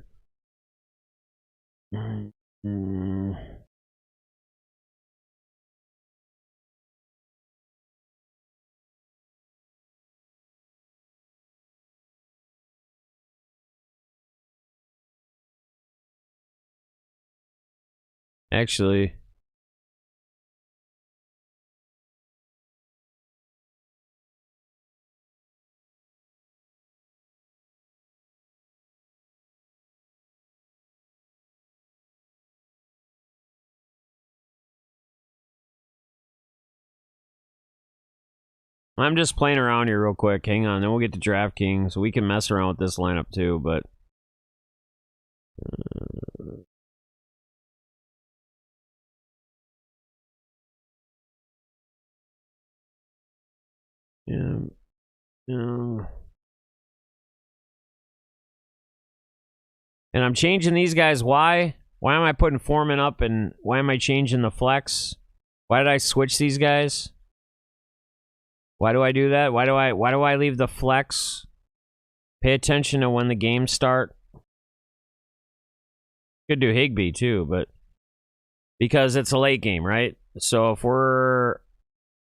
A: Actually, I'm just playing around here real quick. Hang on, then we'll get to DraftKings. We can mess around with this lineup too, but yeah. And I'm changing these guys. Why? Why am I putting Foreman up, and why am I changing the flex? Why did I switch these guys? Why do I do that? Why do I leave the flex? Pay attention to when the games start. Could do Higbee too, but because it's a late game, right? So if we're,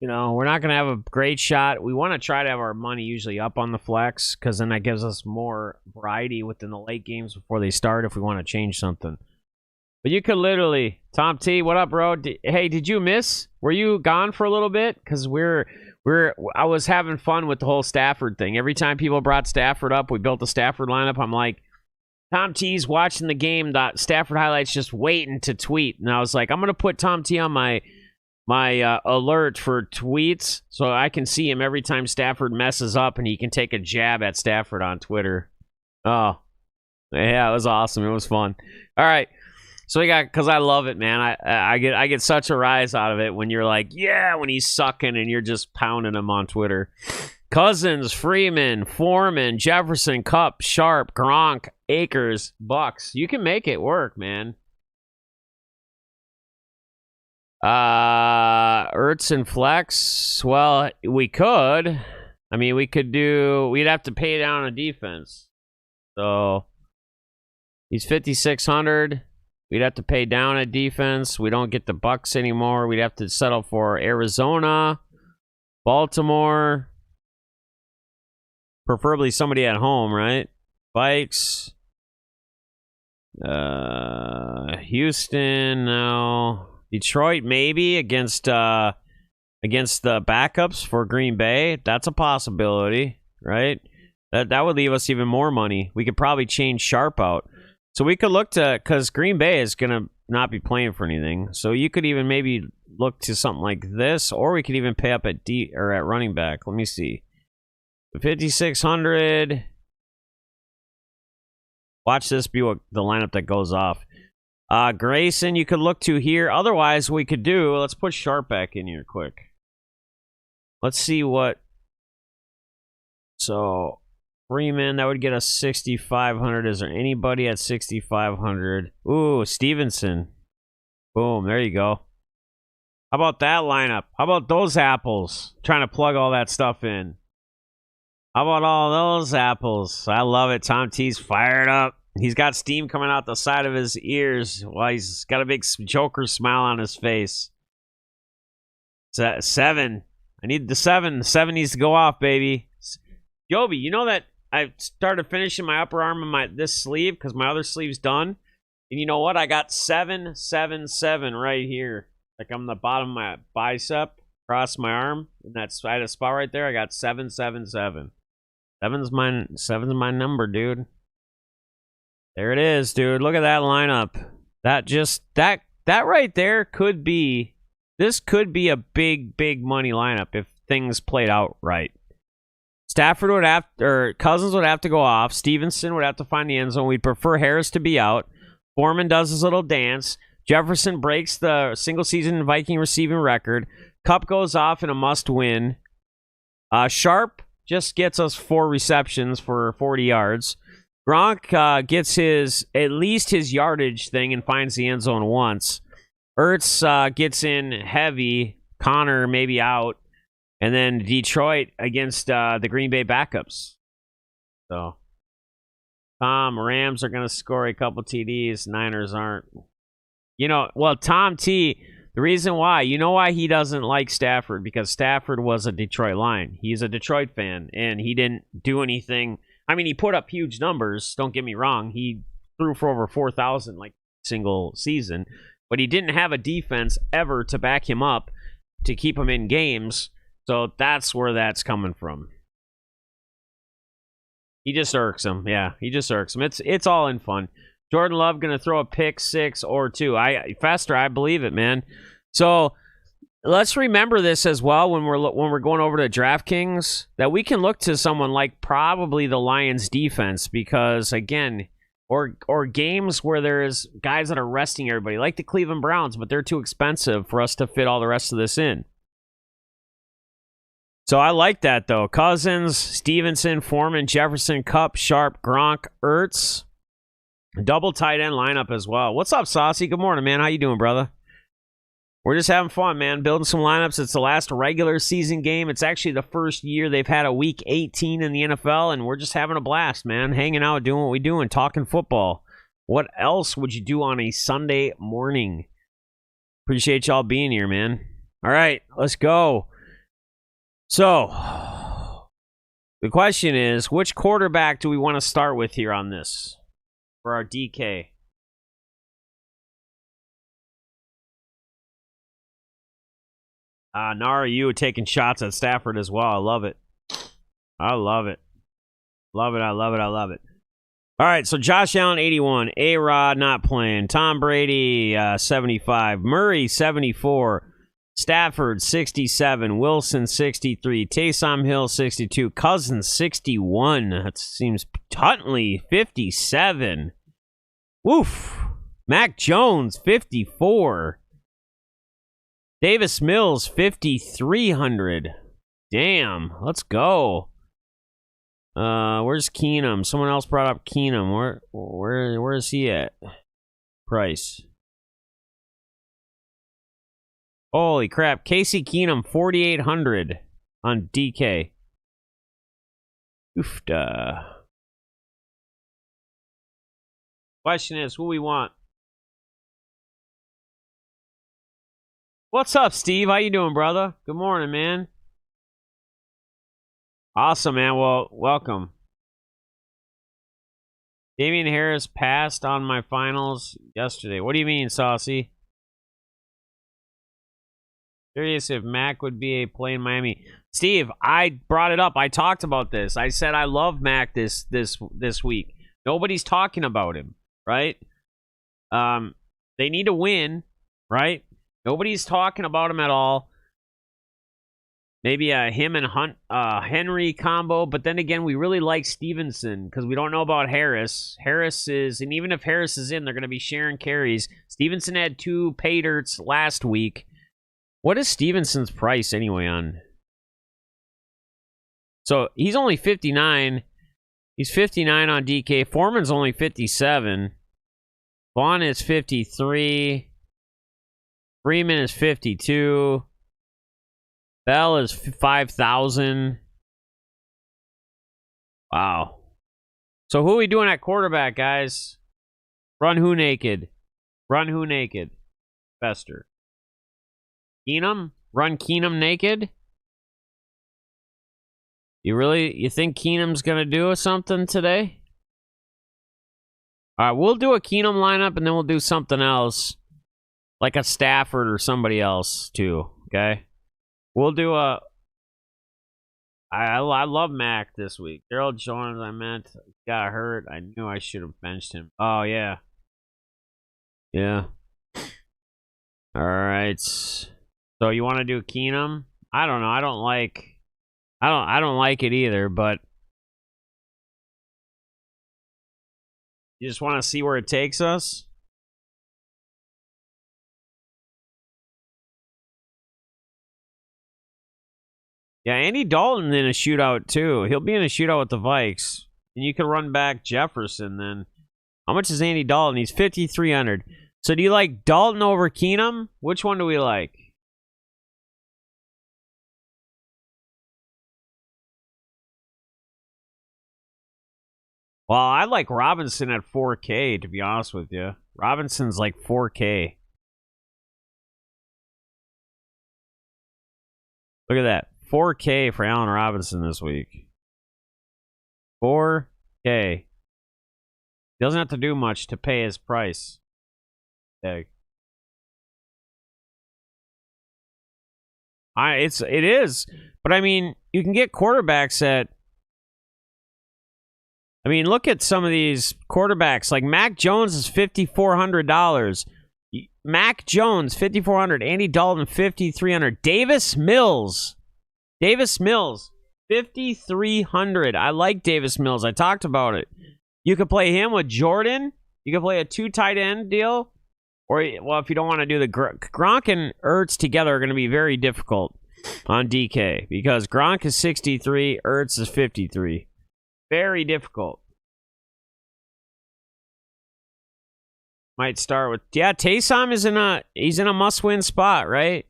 A: we're not going to have a great shot. We want to try to have our money usually up on the flex, because then that gives us more variety within the late games before they start if we want to change something. But you could literally, Tom T, what up, bro? Hey, did you miss? Were you gone for a little bit? Because I was having fun with the whole Stafford thing. Every time people brought Stafford up, we built the Stafford lineup. I'm like, Tom T's watching the game. Stafford highlights, just waiting to tweet. And I was like, I'm gonna put Tom T on my alert for tweets so I can see him every time Stafford messes up, and he can take a jab at Stafford on Twitter. Oh, yeah, it was awesome. It was fun. All right. So we got, because I love it, man. I get such a rise out of it when you're like, yeah, when he's sucking and you're just pounding him on Twitter. Cousins, Freeman, Foreman, Jefferson, Kupp, Sharp, Gronk, Akers, Bucks. You can make it work, man. Ertz and Flex. Well, we could. I mean, we'd have to pay down a defense. So he's 5,600. We'd have to pay down a defense. We don't get the Bucks anymore. We'd have to settle for Arizona, Baltimore, preferably somebody at home, right? Vikes, Houston, no. Detroit, maybe against the backups for Green Bay. That's a possibility, right? That would leave us even more money. We could probably change Sharp out. So we could look to, because Green Bay is going to not be playing for anything. So you could even maybe look to something like this, or we could even pay up at at running back. Let me see. 5,600. Watch this be what the lineup that goes off. Grayson, you could look to here. Otherwise, we could do, let's put Sharp back in here quick. Let's see what. So Freeman, that would get us 6,500. Is there anybody at 6,500? Ooh, Stevenson. Boom, there you go. How about that lineup? How about those apples? Trying to plug all that stuff in. How about all those apples? I love it. Tom T's fired up. He's got steam coming out the side of his ears while he's got a big Joker smile on his face. 7. I need the 7. The 7 needs to go off, baby. Joby, you know that I started finishing my upper arm and this sleeve because my other sleeve's done. And you know what? I got 7, 7, 7 right here. Like on the bottom of my bicep, across my arm. And I had a spot right there. I got 7, 7, 7. Seven's my number, dude. There it is, dude. Look at that lineup. That right there could be a big money lineup if things played out right. Stafford would have, or Cousins would have to go off. Stevenson would have to find the end zone. We'd prefer Harris to be out. Foreman does his little dance. Jefferson breaks the single season Viking receiving record. Kupp goes off in a must win. Sharp just gets us 4 receptions for 40 yards. Gronk gets at least his yardage thing and finds the end zone once. Ertz gets in heavy. Connor maybe out. And then Detroit against the Green Bay backups. So, Rams are going to score a couple TDs. Niners aren't. Tom T, the reason why, why he doesn't like Stafford? Because Stafford was a Detroit Lion. He's a Detroit fan, and he didn't do anything. I mean, he put up huge numbers. Don't get me wrong. He threw for over 4,000 single season. But he didn't have a defense ever to back him up to keep him in games. So that's where that's coming from. He just irks him. Yeah, he just irks him. It's all in fun. Jordan Love going to throw a pick 6 or 2. I believe it, man. So let's remember this as well when we're going over to DraftKings, that we can look to someone like probably the Lions defense, because again, or games where there's guys that are resting everybody, like the Cleveland Browns, but they're too expensive for us to fit all the rest of this in. So I like that, though. Cousins, Stevenson, Foreman, Jefferson, Kupp, Sharp, Gronk, Ertz. Double tight end lineup as well. What's up, Saucy? Good morning, man. How you doing, brother? We're just having fun, man. Building some lineups. It's the last regular season game. It's actually the first year they've had a week 18 in the NFL, and we're just having a blast, man. Hanging out, doing what we do, and talking football. What else would you do on a Sunday morning? Appreciate y'all being here, man. All right, let's go. So, the question is, which quarterback do we want to start with here on this for our DK? Nara, you taking shots at Stafford as well. I love it. I love it. Love it. I love it. I love it. All right, so Josh Allen, 81. A-Rod, not playing. Tom Brady, 75. Murray, 74. Stafford, 67. Wilson, 63. Taysom Hill, 62. Cousins, 61. That seems Huntley, 57. Woof. Mac Jones, 54. Davis Mills, 5,300. Damn, let's go. Where's Keenum? Someone else brought up Keenum. Where is he at? Price. Holy crap. Casey Keenum, 4,800 on DK. Oofda. Question is, who we want? What's up, Steve? How you doing, brother? Good morning, man. Awesome, man. Well, welcome. Damian Harris passed on my finals yesterday. What do you mean, Saucy? Curious if Mac would be a play in Miami. Steve, I brought it up. I talked about this. I said I love Mac this week. Nobody's talking about him, right? They need to win, right? Nobody's talking about him at all. Maybe a him and Henry combo, but then again, we really like Stevenson because we don't know about Harris. Harris is, and even if Harris is in, they're going to be sharing carries. Stevenson had 2 pay dirts last week. What is Stevenson's price anyway on? So he's only 59. He's 59 on DK. Foreman's only 57. Vaughn is 53. Freeman is 52. Bell is 5,000. Wow. So who are we doing at quarterback, guys? Run who naked? Run who naked? Fester. Keenum? Run Keenum naked? You think Keenum's going to do something today? All right, we'll do a Keenum lineup and then we'll do something else. Like a Stafford or somebody else, too. Okay? We'll do a... I love Mac this week. Gerald Jones, I meant, got hurt. I knew I should have benched him. Oh, yeah. Yeah. All right. So you want to do Keenum? I don't know. I don't like it either, but... You just want to see where it takes us? Yeah, Andy Dalton in a shootout, too. He'll be in a shootout with the Vikes. And you can run back Jefferson, then. How much is Andy Dalton? He's 5,300. So do you like Dalton over Keenum? Which one do we like? Well, I like Robinson at 4K, to be honest with you. Robinson's like 4K. Look at that. 4K for Allen Robinson this week. 4K. Doesn't have to do much to pay his price. It is. But I mean, you can get quarterbacks at... I mean, look at some of these quarterbacks. Like Mac Jones is $5,400. Mac Jones, $5,400. Andy Dalton, $5,300. Davis Mills, $5,300. I like Davis Mills. I talked about it. You could play him with Jordan. You could play a 2 tight end deal. Or, well, if you don't want to do the Gronk and Ertz together are going to be very difficult on DK. Because Gronk is 63, Ertz is 53. Very difficult. Might start with Taysom is he's in a must-win spot, right?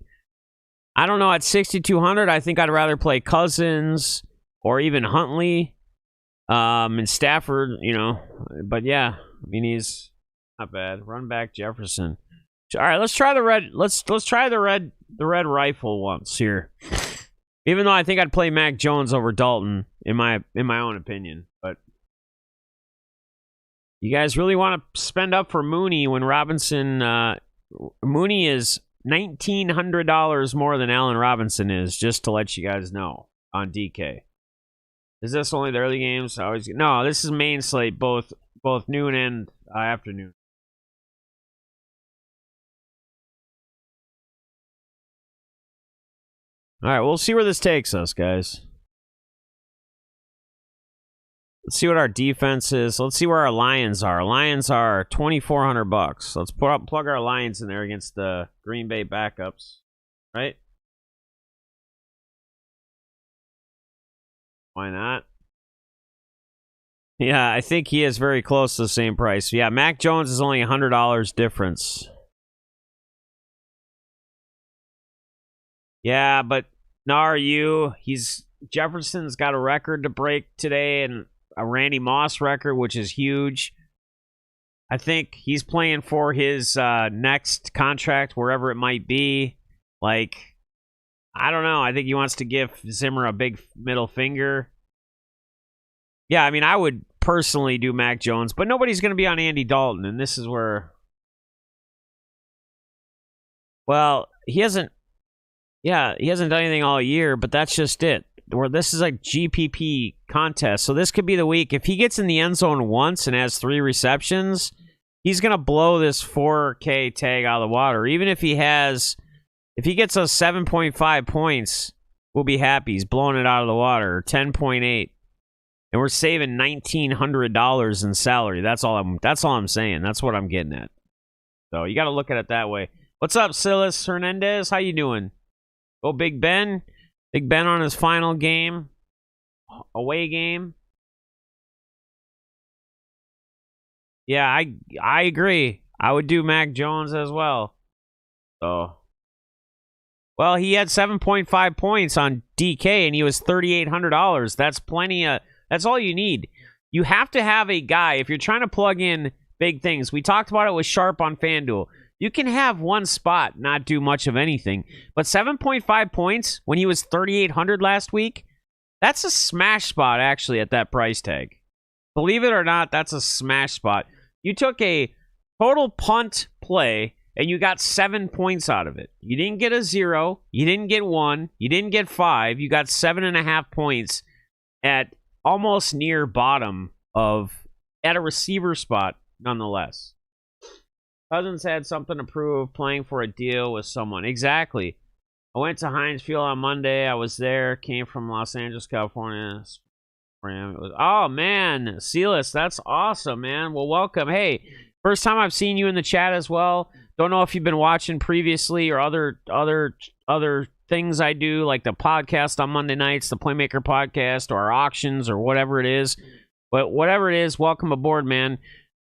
A: I don't know, at 6,200, I think I'd rather play Cousins or even Huntley, and Stafford, But yeah, I mean, he's not bad. Run back Jefferson. All right, let's try the red. Let's try the red rifle once here. Even though I think I'd play Mac Jones over Dalton in my own opinion, but you guys really want to spend up for Mooney when Robinson? Mooney is $1,900 more than Allen Robinson is, just to let you guys know on DK. Is this only the early games? No, this is main slate, both noon and afternoon. All right, we'll see where this takes us, guys. Let's see what our defense is. Let's see where our Lions are. Lions are $2,400. Let's plug our Lions in there against the Green Bay backups, right? Why not? Yeah, I think he is very close to the same price. Yeah, Mac Jones is only $100 difference. Yeah, but Jefferson's got a record to break today and a Randy Moss record, which is huge. I think he's playing for his next contract, wherever it might be. Like, I don't know. I think he wants to give Zimmer a big middle finger. Yeah, I mean, I would personally do Mac Jones, but nobody's going to be on Andy Dalton, and this is where... Well, he hasn't done anything all year, but that's just it. Where this is a GPP contest, so this could be the week. If he gets in the end zone once and has 3 receptions, he's going to blow this 4K tag out of the water. Even if he gets us 7.5 points, we'll be happy. He's blowing it out of the water. 10.8. And we're saving $1,900 in salary. That's all I'm saying. That's what I'm getting at. So you got to look at it that way. What's up, Silas Hernandez? How you doing? Oh, Big Ben. Big Ben on his final game. Away game. Yeah, I agree. I would do Mac Jones as well. So, well, he had 7.5 points on DK, and he was $3,800. That's plenty of... That's all you need. You have to have a guy, if you're trying to plug in big things. We talked about it with Sharp on FanDuel. You can have one spot not do much of anything. But 7.5 points when he was 3,800 last week, that's a smash spot, actually, at that price tag. Believe it or not, that's a smash spot. You took a total punt play, and you got 7 points out of it. You didn't get a 0. You didn't get 1. You didn't get 5. You got 7.5 points at almost near bottom at a receiver spot, nonetheless. Cousins had something to prove playing for a deal with someone. Exactly. I went to Heinz Field on Monday. I was there. Came from Los Angeles, California. Oh, man. Silas, that's awesome, man. Well, welcome. Hey, first time I've seen you in the chat as well. Don't know if you've been watching previously or other things I do, like the podcast on Monday nights, the Playmaker podcast, or our auctions, or whatever it is. But whatever it is, welcome aboard, man.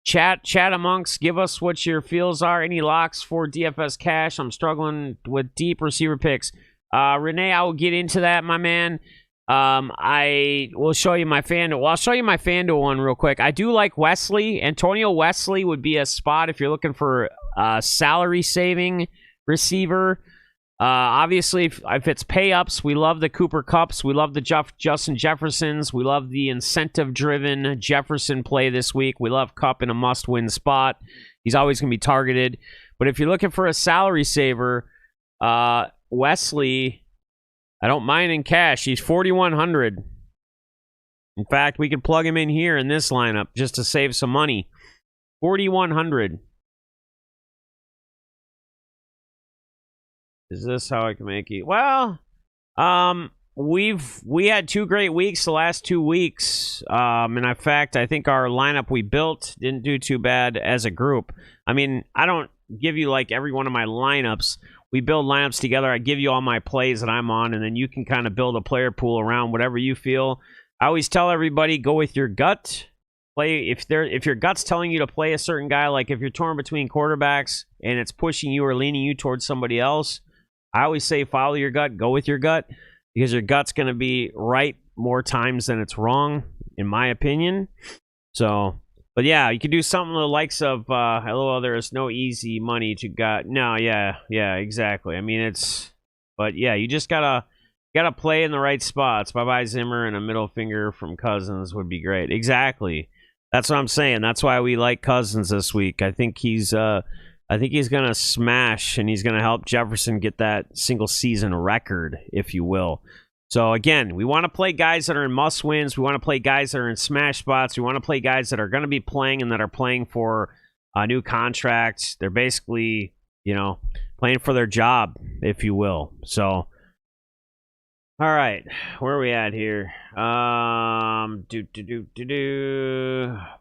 A: Chat amongst. Give us what your feels are. Any locks for DFS cash? I'm struggling with deep receiver picks. Renee, I will get into that, my man. I will show you my FanDuel. Well, I'll show you my FanDuel one real quick. I do like Wesley. Antonio Wesley would be a spot if you're looking for a salary saving receiver. Obviously, if it's pay-ups, we love the Cooper Kupps. We love the Justin Jeffersons. We love the incentive-driven Jefferson play this week. We love Kupp in a must-win spot. He's always going to be targeted. But if you're looking for a salary saver, Wesley, I don't mind in cash. He's $4,100. In fact, we could plug him in here in this lineup just to save some money. $4,100. Is this how I can make it? Well, we had 2 great weeks the last 2 weeks. And in fact, I think our lineup we built didn't do too bad as a group. I mean, I don't give you like every one of my lineups. We build lineups together. I give you all my plays that I'm on, and then you can kind of build a player pool around whatever you feel. I always tell everybody, go with your gut play if your gut's telling you to play a certain guy, like if you're torn between quarterbacks and it's pushing you or leaning you towards somebody else, I always say follow your gut, go with your gut, because your gut's going to be right more times than it's wrong, in my opinion. So, but yeah, you could do something the likes of hello, there is no easy money to gut. No, yeah, exactly. I mean, but yeah, you just gotta play in the right spots. Bye Zimmer, and a middle finger from Cousins would be great. Exactly. That's what I'm saying. That's why we like Cousins this week. I think he's gonna smash, and he's gonna help Jefferson get that single season record, if you will. So again, we want to play guys that are in must wins. We want to play guys that are in smash spots. We want to play guys that are going to be playing and that are playing for a new contract. They're basically, playing for their job, if you will. So. All right, where are we at here?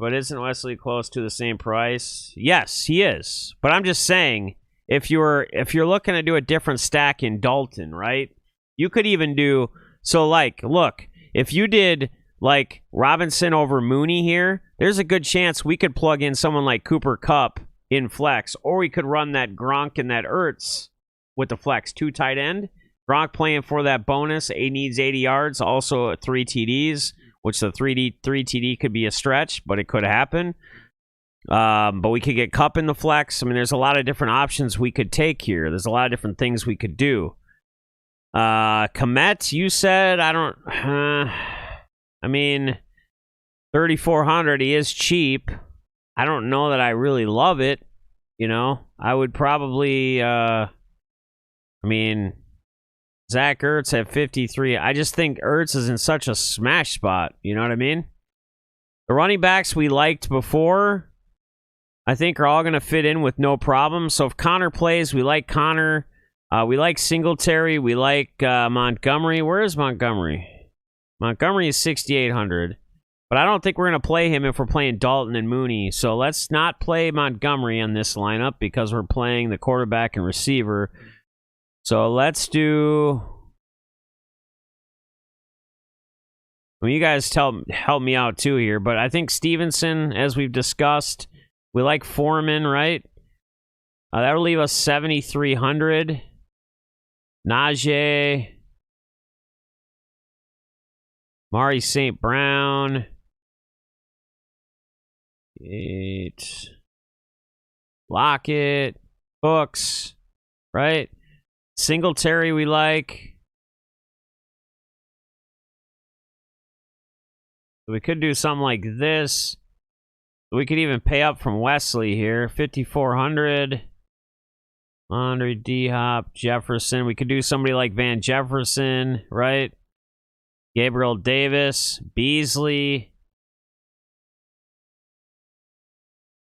A: But isn't Wesley close to the same price? Yes, he is. But I'm just saying, if you're looking to do a different stack in Dalton, right? You could even do look, if you did like Robinson over Mooney here, there's a good chance we could plug in someone like Cooper Kupp in flex, or we could run that Gronk and that Ertz with the flex 2 tight end. Gronk playing for that bonus. A needs 80 yards, also 3 TDs, which the 3 TD could be a stretch, but it could happen. But we could get Kupp in the flex. I mean, there's a lot of different options we could take here. There's a lot of different things we could do. Komet, you said, I don't... I mean, 3,400, he is cheap. I don't know that I really love it. I would probably... Zach Ertz at 53. I just think Ertz is in such a smash spot. You know what I mean? The running backs we liked before, I think, are all going to fit in with no problem. So if Connor plays, we like Connor. We like Singletary. We like Montgomery. Where is Montgomery? Montgomery is 6,800. But I don't think we're going to play him if we're playing Dalton and Mooney. So let's not play Montgomery on this lineup because we're playing the quarterback and receiver. So let's do... you guys help me out too here, but I think Stevenson, as we've discussed, we like Foreman, right? That'll leave us 7,300. Najee. Mari St. Brown. 8. Lockett. Books. Right? Singletary we like. We could do something like this. We could even pay up from Wesley here. 5,400. Andre D-Hop, Jefferson. We could do somebody like Van Jefferson, right? Gabriel Davis, Beasley,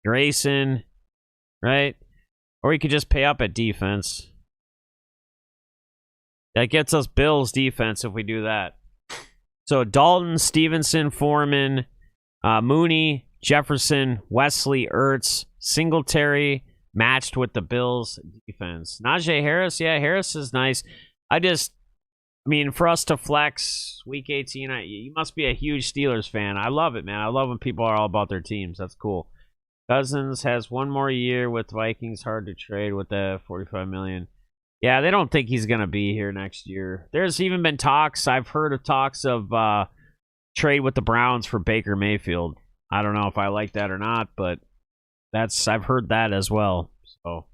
A: Grayson, right? Or we could just pay up at defense. That gets us Bills defense if we do that. So Dalton, Stevenson, Foreman, Mooney, Jefferson, Wesley, Ertz, Singletary, matched with the Bills defense. Najee Harris, yeah, Harris is nice. For us to flex week 18, you must be a huge Steelers fan. I love it, man. I love when people are all about their teams. That's cool. Cousins has one more year with Vikings. Hard to trade with the $45 million. Yeah, they don't think he's going to be here next year. There's even been talks. I've heard of talks of trade with the Browns for Baker Mayfield. I don't know if I like that or not, but I've heard that as well. So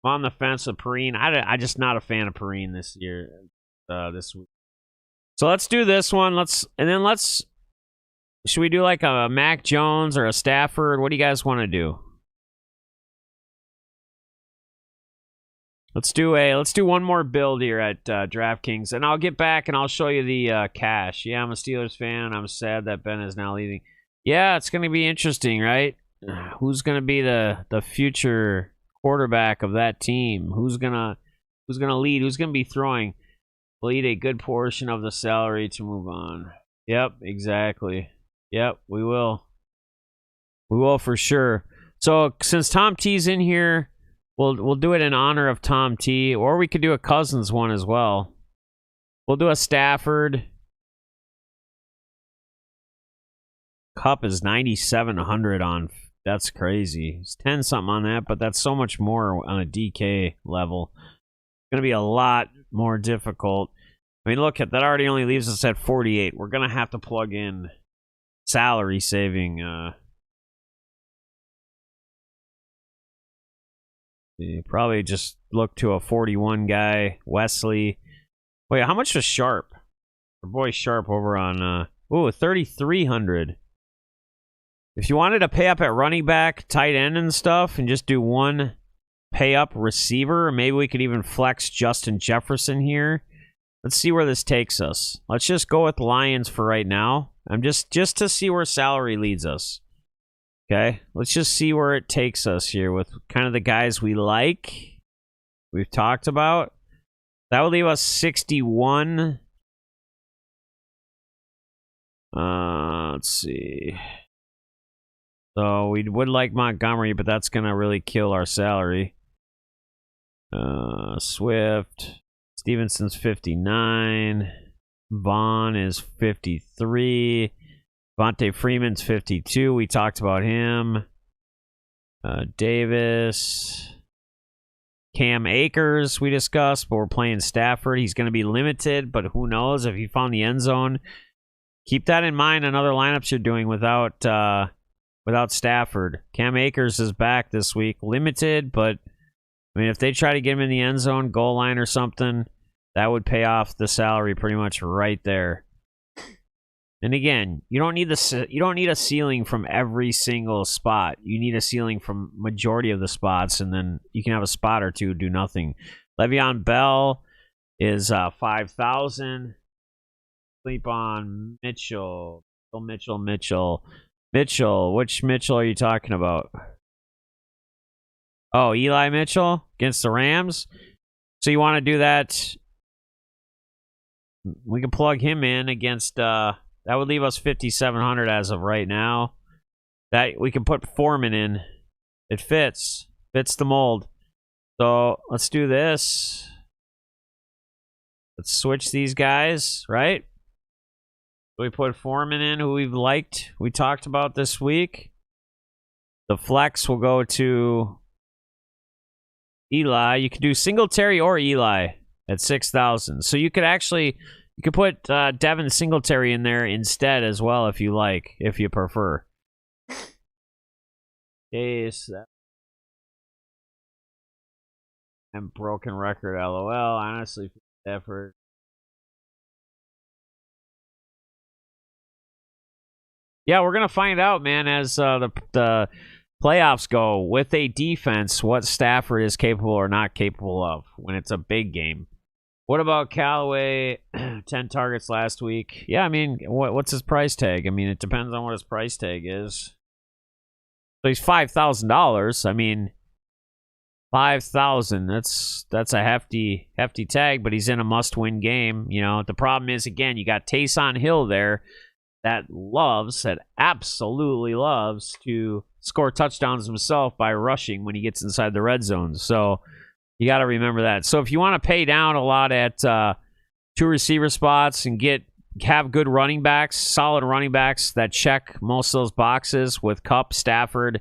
A: I'm on the fence of Perrine. I'm just not a fan of Perrine this year, this week. So let's do this one. Should we do like a Mac Jones or a Stafford? What do you guys want to do? Let's do one more build here at DraftKings, and I'll get back and I'll show you the cash. Yeah, I'm a Steelers fan, and I'm sad that Ben is now leaving. Yeah, it's going to be interesting, right? Who's going to be the future quarterback of that team? Who's gonna lead? Who's going to be throwing? Bleed a good portion of the salary to move on. Yep, exactly. Yep, we will. We will for sure. So since Tom T's in here, we'll do it in honor of Tom T, or we could do a Cousins one as well. We'll do a Stafford. Cup is 9,700 on. That's crazy. It's 10 something on that, but that's so much more on a DK level. It's going to be a lot more difficult. I mean, look at that. Already only leaves us at 48. We're going to have to plug in salary saving. Probably just look to a 41 guy, Wesley. Wait, how much was Sharp? Our boy Sharp over on 3,300. If you wanted to pay up at running back, tight end and stuff, and just do one pay up receiver, maybe we could even flex Justin Jefferson here. Let's see where this takes us. Let's just go with Lions for right now. I'm just to see where salary leads us. Okay, let's just see where it takes us here with kind of the guys we like. We've talked about. That would leave us 61. Let's see. So we would like Montgomery, but that's going to really kill our salary. Swift. Stevenson's 59. Vaughn is 53. Vontae Freeman's 52. We talked about him. Davis. Cam Akers we discussed, but we're playing Stafford. He's going to be limited, but who knows if he found the end zone. Keep that in mind on other lineups you're doing without Stafford. Cam Akers is back this week. Limited, but I mean, if they try to get him in the end zone, goal line or something, that would pay off the salary pretty much right there. And again, you don't need a ceiling from every single spot. You need a ceiling from majority of the spots, and then you can have a spot or two do nothing. Le'Veon Bell is 5,000. Sleep on Mitchell. Mitchell. Which Mitchell are you talking about? Oh, Eli Mitchell against the Rams. So you want to do that? We can plug him in against. That would leave us 5,700 as of right now. That we can put Foreman in. It fits the mold. So let's do this. Let's switch these guys, right? We put Foreman in, who we've liked. We talked about this week. The flex will go to Eli. You could do Singletary or Eli at 6,000. So you could put Devin Singletary in there instead as well if you like, if you prefer. Case and broken record, LOL. Honestly, effort. Yeah, we're gonna find out, man, as the playoffs go with a defense, what Stafford is capable or not capable of when it's a big game. What about Callaway? 10 targets last week. Yeah, I mean, what's his price tag? I mean, it depends on what his price tag is. So he's $5,000. I mean, 5,000. That's a hefty tag, but he's in a must-win game. You know, the problem is, again, you got Taysom Hill there that absolutely loves to score touchdowns himself by rushing when he gets inside the red zone. So you got to remember that. So if you want to pay down a lot at two receiver spots and have good running backs, solid running backs that check most of those boxes with Kupp, Stafford,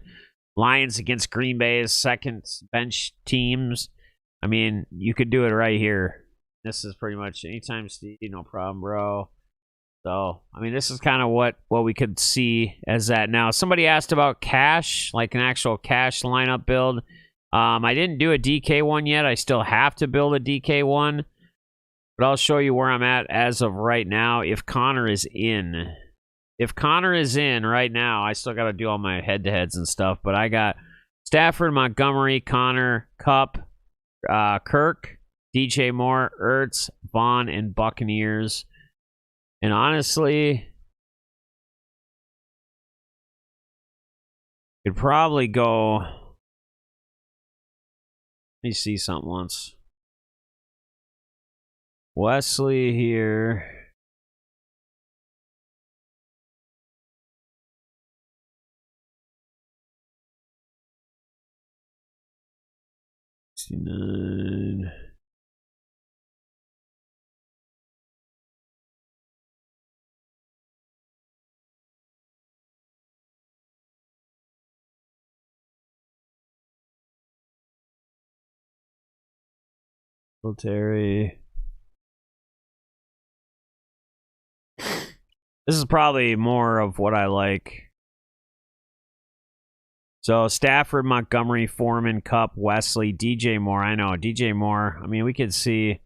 A: Lions against Green Bay's second bench teams, I mean, you could do it right here. This is pretty much anytime, Steve, no problem, bro. So, I mean, this is kind of what we could see as that. Now, somebody asked about cash, like an actual cash lineup build. I didn't do a DK one yet. I still have to build a DK one. But I'll show you where I'm at as of right now. If Connor is in. If Connor is in right now, I still got to do all my head-to-heads and stuff. But I got Stafford, Montgomery, Connor, Kupp, Kirk, DJ Moore, Ertz, Vaughn, and Buccaneers. And honestly, could probably go. Let me see something once. Wesley here. $69. Military. This is probably more of what I like. So Stafford, Montgomery, Foreman, Cup, Wesley, DJ Moore. I know DJ Moore. I mean, we could see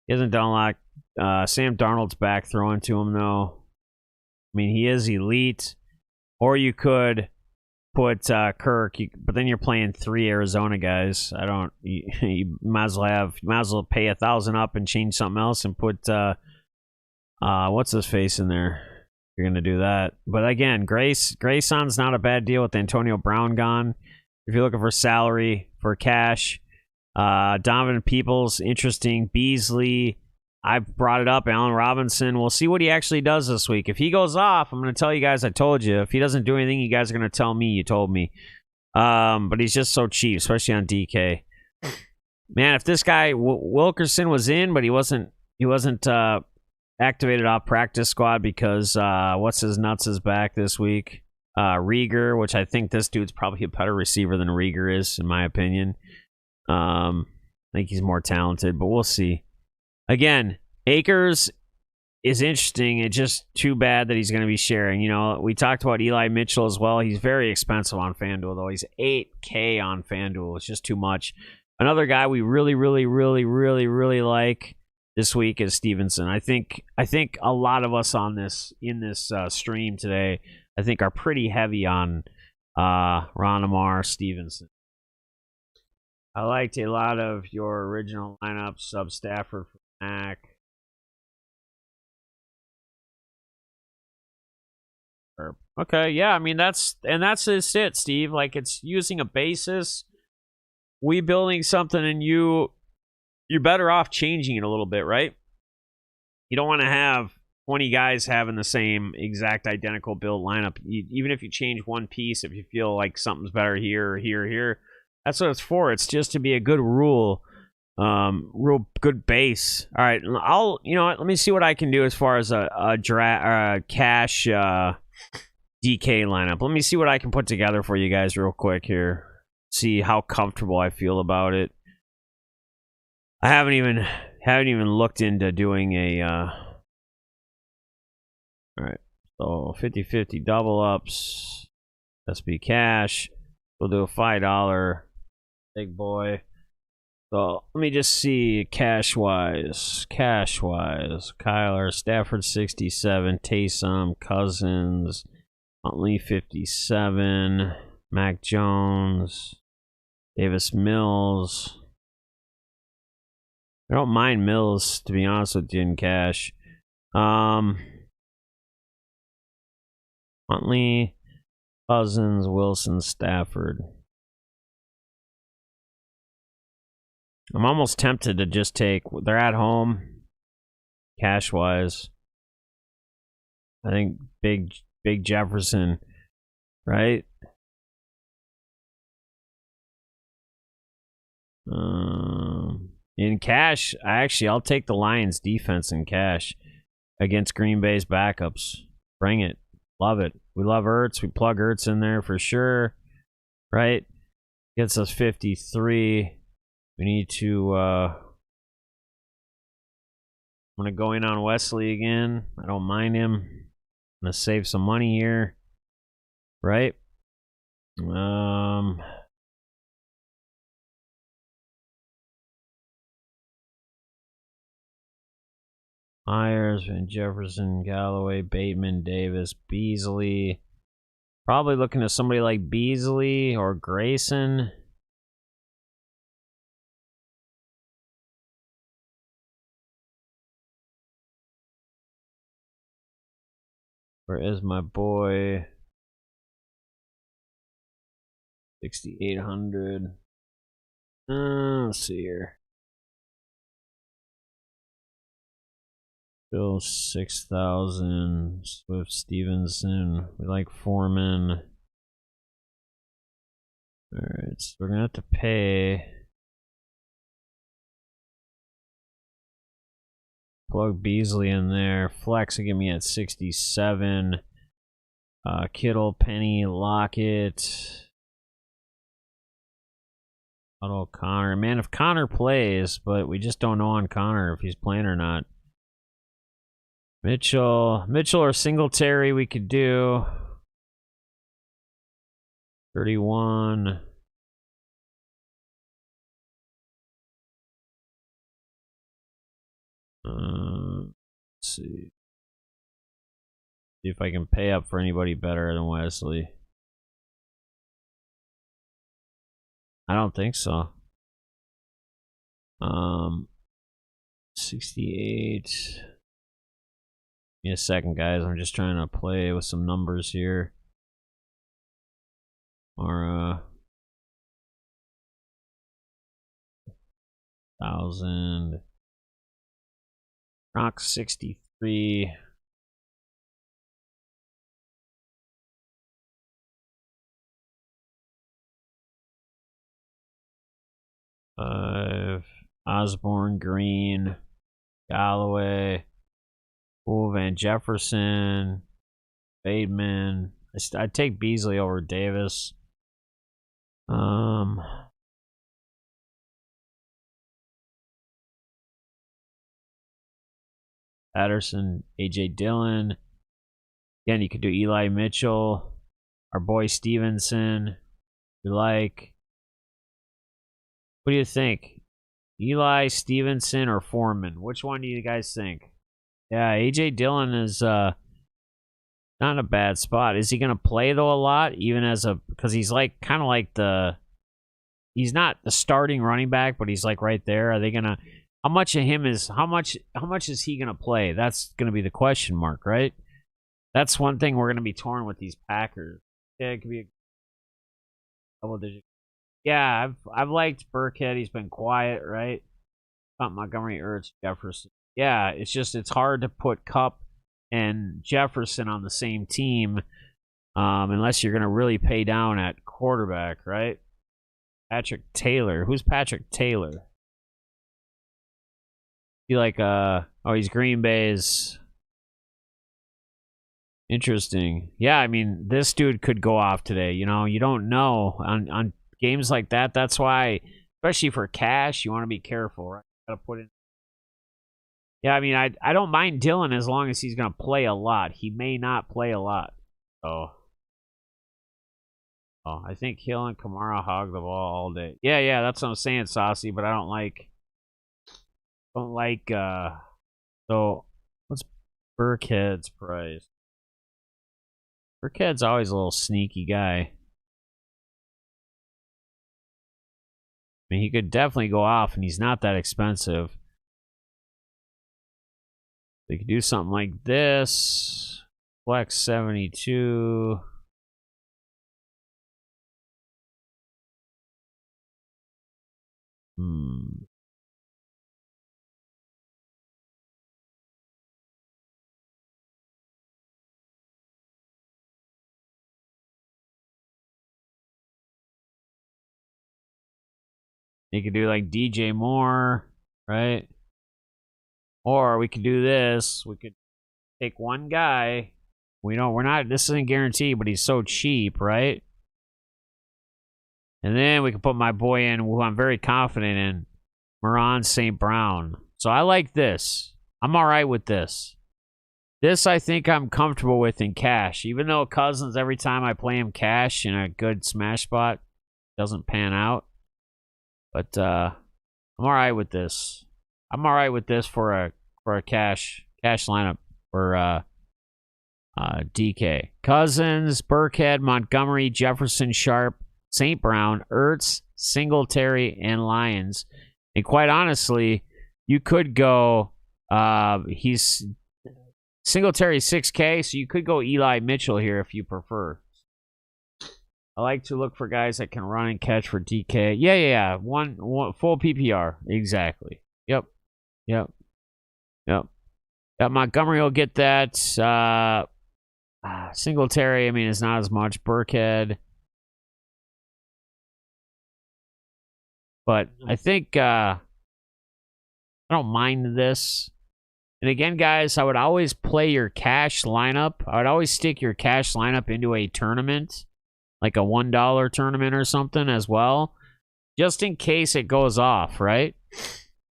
A: he hasn't done a lot. Sam Darnold's back throwing to him though. I mean, he is elite. Or you could put Kirk, but then you're playing 3 Arizona guys. I don't. You might as well pay $1,000 up and change something else and put what's his face in there. You're gonna do that, but again, Grayson's not a bad deal with Antonio Brown gone. If you're looking for salary for cash, Donovan Peoples, interesting. Beasley, I brought it up. Allen Robinson. We'll see what he actually does this week. If he goes off, I'm gonna tell you guys I told you. If he doesn't do anything, you guys are gonna tell me you told me. But he's just so cheap, especially on DK. Man, if this guy Wilkerson was in, but he wasn't activated off practice squad because what's his nuts is back this week. Rieger, which I think this dude's probably a better receiver than Rieger is, in my opinion. I think he's more talented, but we'll see. Again, Akers is interesting. It's just too bad that he's going to be sharing. You know, we talked about Eli Mitchell as well. He's very expensive on FanDuel, though. He's $8K on FanDuel. It's just too much. Another guy we really like this week is Stevenson. I think a lot of us in this stream today, I think, are pretty heavy on Ronamar Stevenson. I liked a lot of your original lineup, sub Stafford for Mac. Okay, yeah, I mean that's just it, Steve. Like, it's using a basis, we building something, and you're better off changing it a little bit, right? You don't want to have 20 guys having the same exact identical build lineup. Even if you change one piece, if you feel like something's better here or here or here, that's what it's for. It's just to be a good real good base. All right, let me see what I can do as far as a cash DK lineup. Let me see what I can put together for you guys real quick here. See how comfortable I feel about it. I haven't even looked into doing a all right, so 50-50 double ups, SB cash. We'll do a $5 big boy. So let me just see cash wise. Kyler, Stafford 67, Taysom, Cousins, Huntley 57, Mac Jones, Davis Mills. I don't mind Mills, to be honest with you, in cash. Huntley, Cousins, Wilson, Stafford. I'm almost tempted to just take... They're at home, cash-wise. I think big Jefferson, right? In cash, I'll take the Lions defense in cash against Green Bay's backups. Bring it. Love it. We love Ertz. We plug Ertz in there for sure. Right? Gets us 53. We need to... I'm going to go in on Wesley again. I don't mind him. I'm going to save some money here. Right? Myers, Van Jefferson, Galloway, Bateman, Davis, Beasley. Probably looking at somebody like Beasley or Grayson. Where is my boy? 6,800. Let's see here. Bill 6,000. Swift, Stevenson. We like Foreman. Alright, so we're gonna have to pay. Plug Beasley in there. Flex will give me at 67. Kittle, Penny, Lockett.
B: Auto Connor. Man, if Connor plays, but we just don't know on Connor if he's playing or not. Mitchell or Singletary we could do. 31. Let's see. See if I can pay up for anybody better than Wesley. I don't think so. 68. Give me a second, guys. I'm just trying to play with some numbers here. Or 1,000. Rock 63. Osborne, Green, Galloway, Van Jefferson, Bateman. I'd take Beasley over Davis. Patterson, AJ Dillon. Again, you could do Eli Mitchell, our boy Stevenson. We like. What do you think? Eli, Stevenson, or Foreman? Which one do you guys think? Yeah, AJ Dillon is not in a bad spot. Is he going to play though a lot? Even as because he's like kind of like he's not the starting running back, but he's like right there. Are they gonna? How much of him is how much is he gonna play? That's gonna be the question mark, right? That's one thing we're gonna be torn with these Packers. Yeah, it could be a double digit. Yeah, I've liked Burkhead. He's been quiet, right? Montgomery, Ertz, Jefferson. Yeah, it's hard to put Kupp and Jefferson on the same team unless you're gonna really pay down at quarterback, right? Patrick Taylor. Who's Patrick Taylor? He like he's Green Bay's. Interesting. Yeah, I mean, this dude could go off today. You know, you don't know on games like that. That's why, especially for cash, you want to be careful, right? Got to put in. Yeah, I mean, I don't mind Dillon as long as he's going to play a lot. He may not play a lot. So, I think Hill and Kamara hog the ball all day. Yeah, that's what I'm saying, Saucy. But I don't like. So, what's Burkhead's price? Burkhead's always a little sneaky guy. I mean, he could definitely go off, and he's not that expensive. They could do something like this. Flex 72. You could do like DJ Moore, right? Or we could do this. We could take one guy. This isn't guaranteed, but he's so cheap, right? And then we can put my boy in, who I'm very confident in, Moran St. Brown. So I like this. I'm all right with this. This I think I'm comfortable with in cash. Even though Cousins, every time I play him cash in a good smash spot, doesn't pan out. But I'm all right with this. I'm all right with this for a cash lineup for DK. Cousins, Burkhead, Montgomery, Jefferson, Sharp, St. Brown, Ertz, Singletary, and Lyons. And quite honestly, you could go. He's Singletary 6K, so you could go Eli Mitchell here if you prefer. I like to look for guys that can run and catch for DK. Yeah. One full PPR. Exactly. Yep. Montgomery will get that. Singletary, I mean, it's not as much. Burkhead. But I think I don't mind this. And again, guys, I would always play your cash lineup. I would always stick your cash lineup into a tournament, like a $1 tournament or something as well, just in case it goes off, right?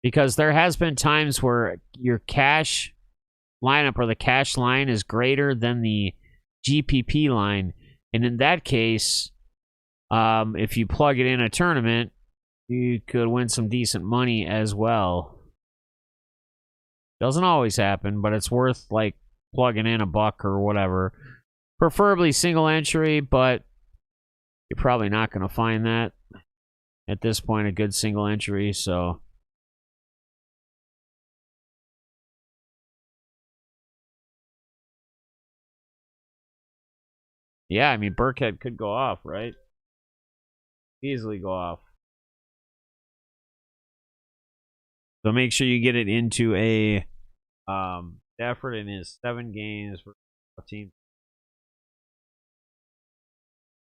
B: Because there has been times where your cash lineup or the cash line is greater than the GPP line. And in that case, if you plug it in a tournament, you could win some decent money as well. Doesn't always happen, but it's worth like plugging in $1 or whatever. Preferably single entry, but you're probably not going to find that at this point, a good single entry. So yeah, I mean, Burkhead could go off, right? Easily go off. So make sure you get it into a Stafford in his 7 games for a team.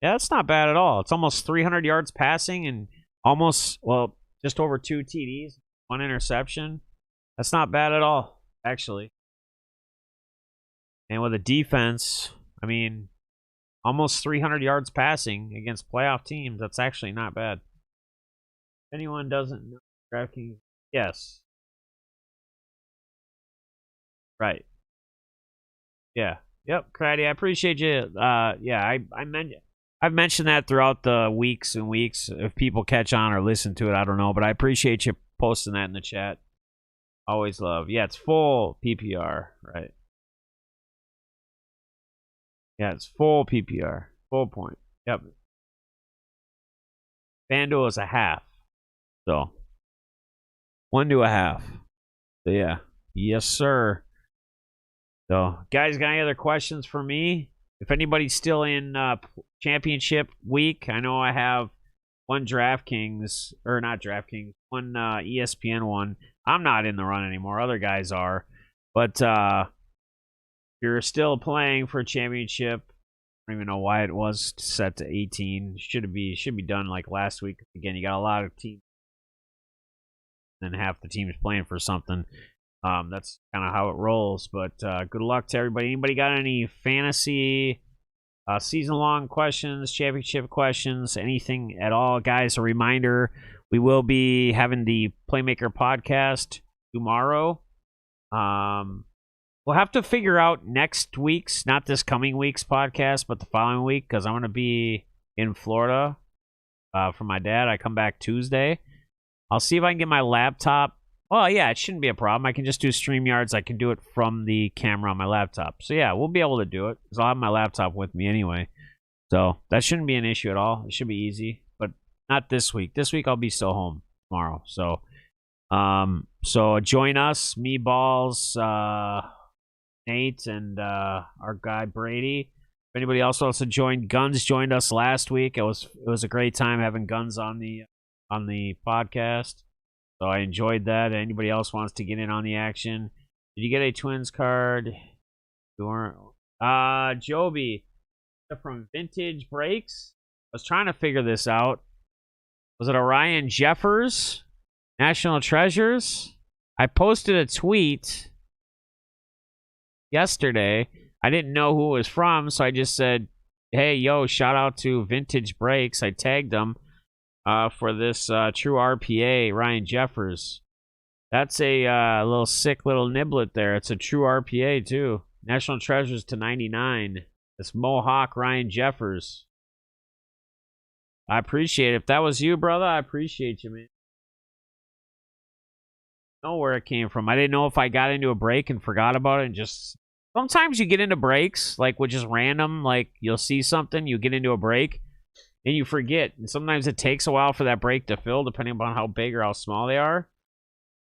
B: Yeah, that's not bad at all. It's almost 300 yards passing and almost, well, just over 2 TDs, 1 interception. That's not bad at all, actually. And with a defense, I mean, almost 300 yards passing against playoff teams. That's actually not bad. If anyone doesn't know DraftKings, yes. Right. Yeah. Yep, Craddy, I appreciate you. Yeah, I've mentioned that throughout the weeks and weeks. If people catch on or listen to it, I don't know, but I appreciate you posting that in the chat. Always love. Yeah, it's full PPR, right? Yeah, it's full PPR, full point. Yep. FanDuel is a half, so 1 to a half. So yeah, yes sir. So guys, got any other questions for me? If anybody's still in championship week, I know I have one DraftKings, or not DraftKings, one ESPN one. I'm not in the run anymore. Other guys are, but if you're still playing for a championship, I don't even know why it was set to 18. Should be done like last week. Again, you got a lot of teams, and half the teams playing for something. That's kind of how it rolls. But good luck to everybody. Anybody got any fantasy season-long questions, championship questions, anything at all? Guys, a reminder, we will be having the Playmaker podcast tomorrow. We'll have to figure out next week's, not this coming week's podcast, but the following week, because I'm going to be in Florida for my dad. I come back Tuesday. I'll see if I can get my laptop. Well, yeah, it shouldn't be a problem. I can just do StreamYards. I can do it from the camera on my laptop. So, yeah, we'll be able to do it because I'll have my laptop with me anyway. So, that shouldn't be an issue at all. It should be easy, but not this week. This week, I'll be still home tomorrow. So, join us, me, Balls, Nate, and our guy, Brady. If anybody else wants to join, Guns joined us last week. It was a great time having Guns on the podcast. So I enjoyed that. Anybody else wants to get in on the action? Did you get a Twins card? Joby from Vintage Breaks. I was trying to figure this out. Was it Orion Jeffers? National Treasures? I posted a tweet yesterday. I didn't know who it was from, so I just said, hey, yo, shout out to Vintage Breaks. I tagged them. For this true RPA, Ryan Jeffers. That's a little sick little niblet there. It's a true RPA, too. National Treasures to 99. This Mohawk Ryan Jeffers. I appreciate it. If that was you, brother, I appreciate you, man. I don't know where it came from. I didn't know if I got into a break and forgot about it and just... Sometimes you get into breaks, like with just random, like you'll see something, you get into a break, and you forget. And sometimes it takes a while for that break to fill, depending upon how big or how small they are.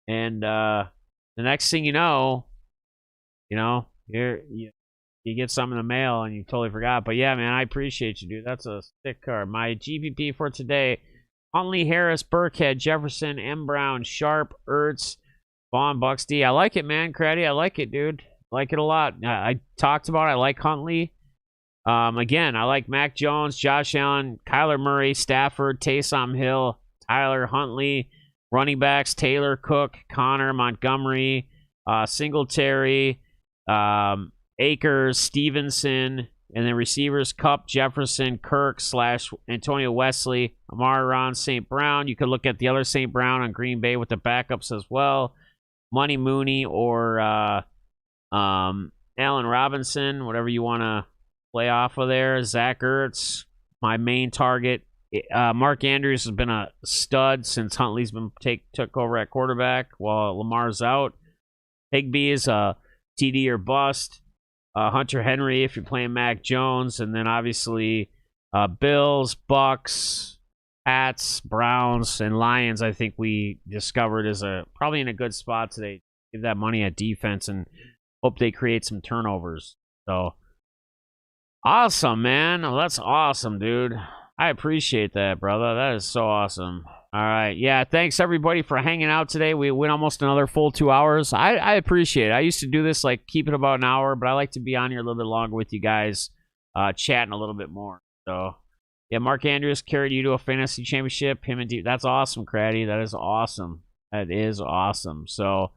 B: And the next thing you know, you get some in the mail and you totally forgot. But yeah, man, I appreciate you, dude. That's a sick card. My GPP for today: Huntley, Harris, Burkhead, Jefferson, M. Brown, Sharp, Ertz, Vaughn, Bucks D. I like it, man. Craddy, I like it, dude. I like it a lot. I talked about it. I like Huntley. Again, I like Mac Jones, Josh Allen, Kyler Murray, Stafford, Taysom Hill, Tyler Huntley, running backs, Taylor, Cook, Connor, Montgomery, Singletary, Akers, Stevenson, And then receivers, Kupp, Jefferson, Kirk / Antonio Wesley, Amari St. Brown. You could look at the other St. Brown on Green Bay with the backups as well. Money Mooney or Allen Robinson, whatever you want to play off of there. Zach Ertz, my main target. Mark Andrews has been a stud since Huntley's been took over at quarterback while Lamar's out. Higbee is a TD or bust. Hunter Henry if you're playing Mac Jones, and then obviously Bills, Bucks, Pats, Browns, and Lions. I think we discovered is probably in a good spot today. Give that money at defense and hope they create some turnovers. So awesome, man! Oh, that's awesome, dude. I appreciate that, brother. That is so awesome. All right. Yeah, thanks, everybody, for hanging out today. We went almost another full 2 hours. I appreciate it. I used to do this, like, keep it about an hour, but I like to be on here a little bit longer with you guys, chatting a little bit more. So, yeah, Mark Andrews carried you to a fantasy championship. Him and that's awesome, Craddy. That is awesome. That is awesome. So,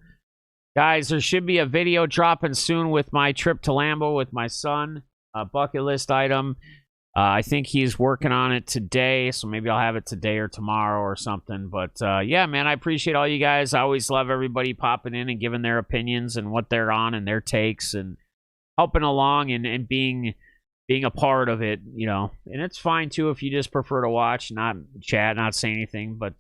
B: guys, there should be a video dropping soon with my trip to Lambeau with my son, a bucket list item. I think he's working on it today, so maybe I'll have it today or tomorrow or something. But, yeah, man, I appreciate all you guys. I always love everybody popping in and giving their opinions and what they're on and their takes and helping along and being a part of it, you know. And it's fine, too, if you just prefer to watch, not chat, not say anything. But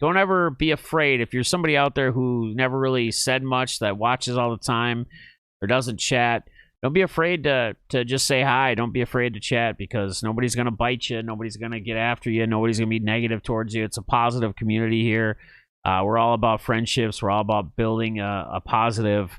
B: don't ever be afraid. If you're somebody out there who never really said much, that watches all the time or doesn't chat, don't be afraid to just say hi. Don't be afraid to chat because nobody's going to bite you. Nobody's going to get after you. Nobody's going to be negative towards you. It's a positive community here. We're all about friendships. We're all about building a positive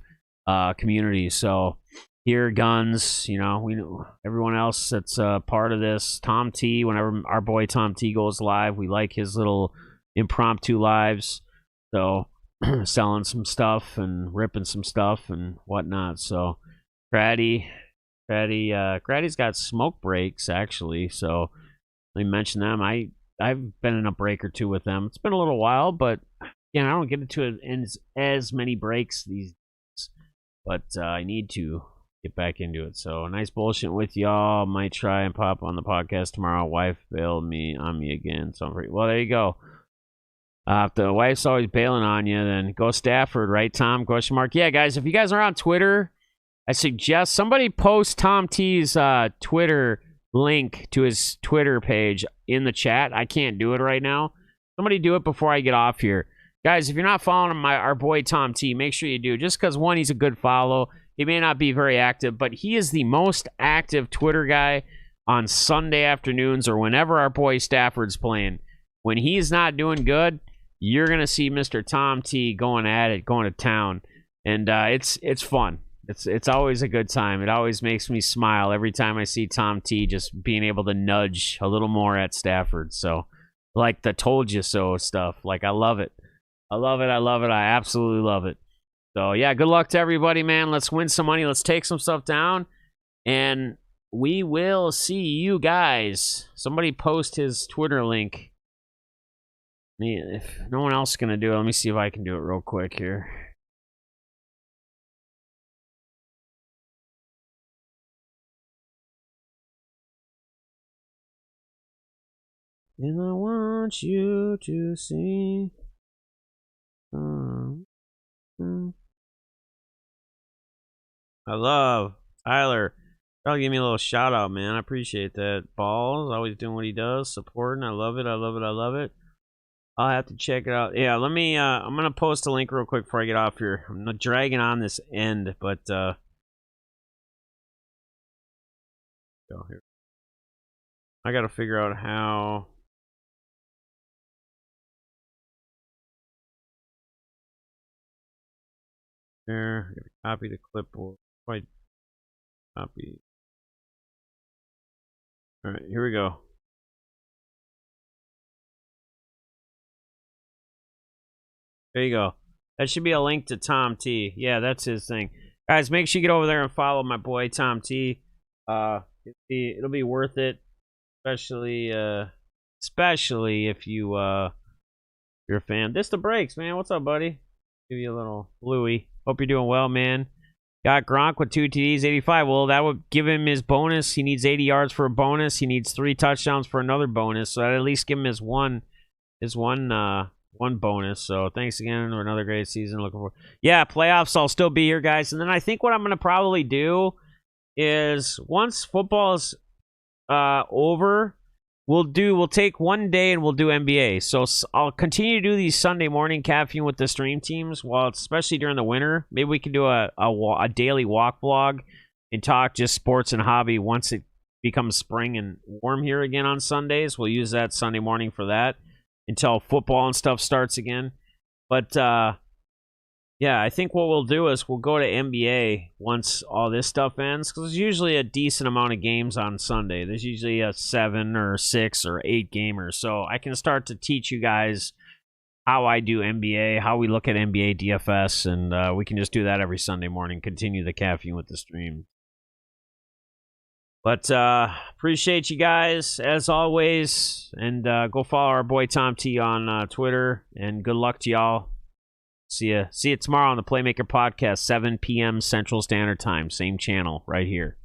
B: community. So here, guns, you know, everyone else that's part of this. Tom T, whenever our boy Tom T goes live, we like his little impromptu lives. So selling some stuff and ripping some stuff and whatnot. So Craddy's got smoke breaks actually, so let me mention them. I've been in a break or two with them. It's been a little while, but yeah, I don't get into it as many breaks these days, but I need to get back into it. So nice bullshit with y'all. Might try and pop on the podcast tomorrow. Wife bailed on me again, so well, there you go. If the wife's always bailing on you, then go Stafford, right, Tom? ? Yeah, guys, if you guys are on Twitter, I suggest somebody post Tom T's Twitter link to his Twitter page in the chat. I can't do it right now. Somebody do it before I get off here. Guys, if you're not following our boy Tom T, make sure you do. Just because, one, he's a good follow. He may not be very active, but he is the most active Twitter guy on Sunday afternoons or whenever our boy Stafford's playing. When he's not doing good, you're going to see Mr. Tom T going at it, going to town. And it's fun. It's always a good time. It always makes me smile every time I see Tom T just being able to nudge a little more at Stafford. So, like the told you so stuff. Like, I love it. I love it. I love it. I absolutely love it. So, yeah, good luck to everybody, man. Let's win some money. Let's take some stuff down. And we will see you guys. Somebody post his Twitter link. If no one else is going to do it, let me see if I can do it real quick here. And I want you to see. I love Tyler. I'll give me a little shout out, man. I appreciate that. Balls, always doing what he does, supporting. I love it. I love it. I love it. I'll have to check it out. Yeah, let me. I'm gonna post a link real quick before I get off here. I'm not dragging on this end, but go here. I gotta figure out how. There, copy the clipboard. Quite copy. All right, here we go. There you go. That should be a link to Tom T. Yeah, that's his thing. Guys, make sure you get over there and follow my boy Tom T. It'll be worth it, especially if you're a fan. This the breaks, man. What's up, buddy? Give you a little Louie. Hope you're doing well, man. Got Gronk with 2 TDs, 85. Well, that would give him his bonus. He needs 80 yards for a bonus. He needs 3 touchdowns for another bonus. So I'd at least give him his one bonus. So thanks again for another great season. Looking forward. Yeah, playoffs. I'll still be here, guys. And then I think what I'm going to probably do is once football is over, we'll take one day and we'll do NBA. So I'll continue to do these Sunday morning caffeine with the stream teams, while especially during the winter. Maybe we can do a daily walk vlog and talk just sports and hobby once it becomes spring and warm here again on Sundays. We'll use that Sunday morning for that until football and stuff starts again. But yeah, I think what we'll do is we'll go to NBA once all this stuff ends, because there's usually a decent amount of games on Sunday. There's usually a 7 or 6 or 8 gamers. So I can start to teach you guys how I do NBA, how we look at NBA DFS, and we can just do that every Sunday morning, continue the caffeine with the stream. But appreciate you guys, as always, and go follow our boy Tom T on Twitter, and good luck to y'all. See you tomorrow on the Playmaker Podcast, 7 p.m. Central Standard Time. Same channel right here.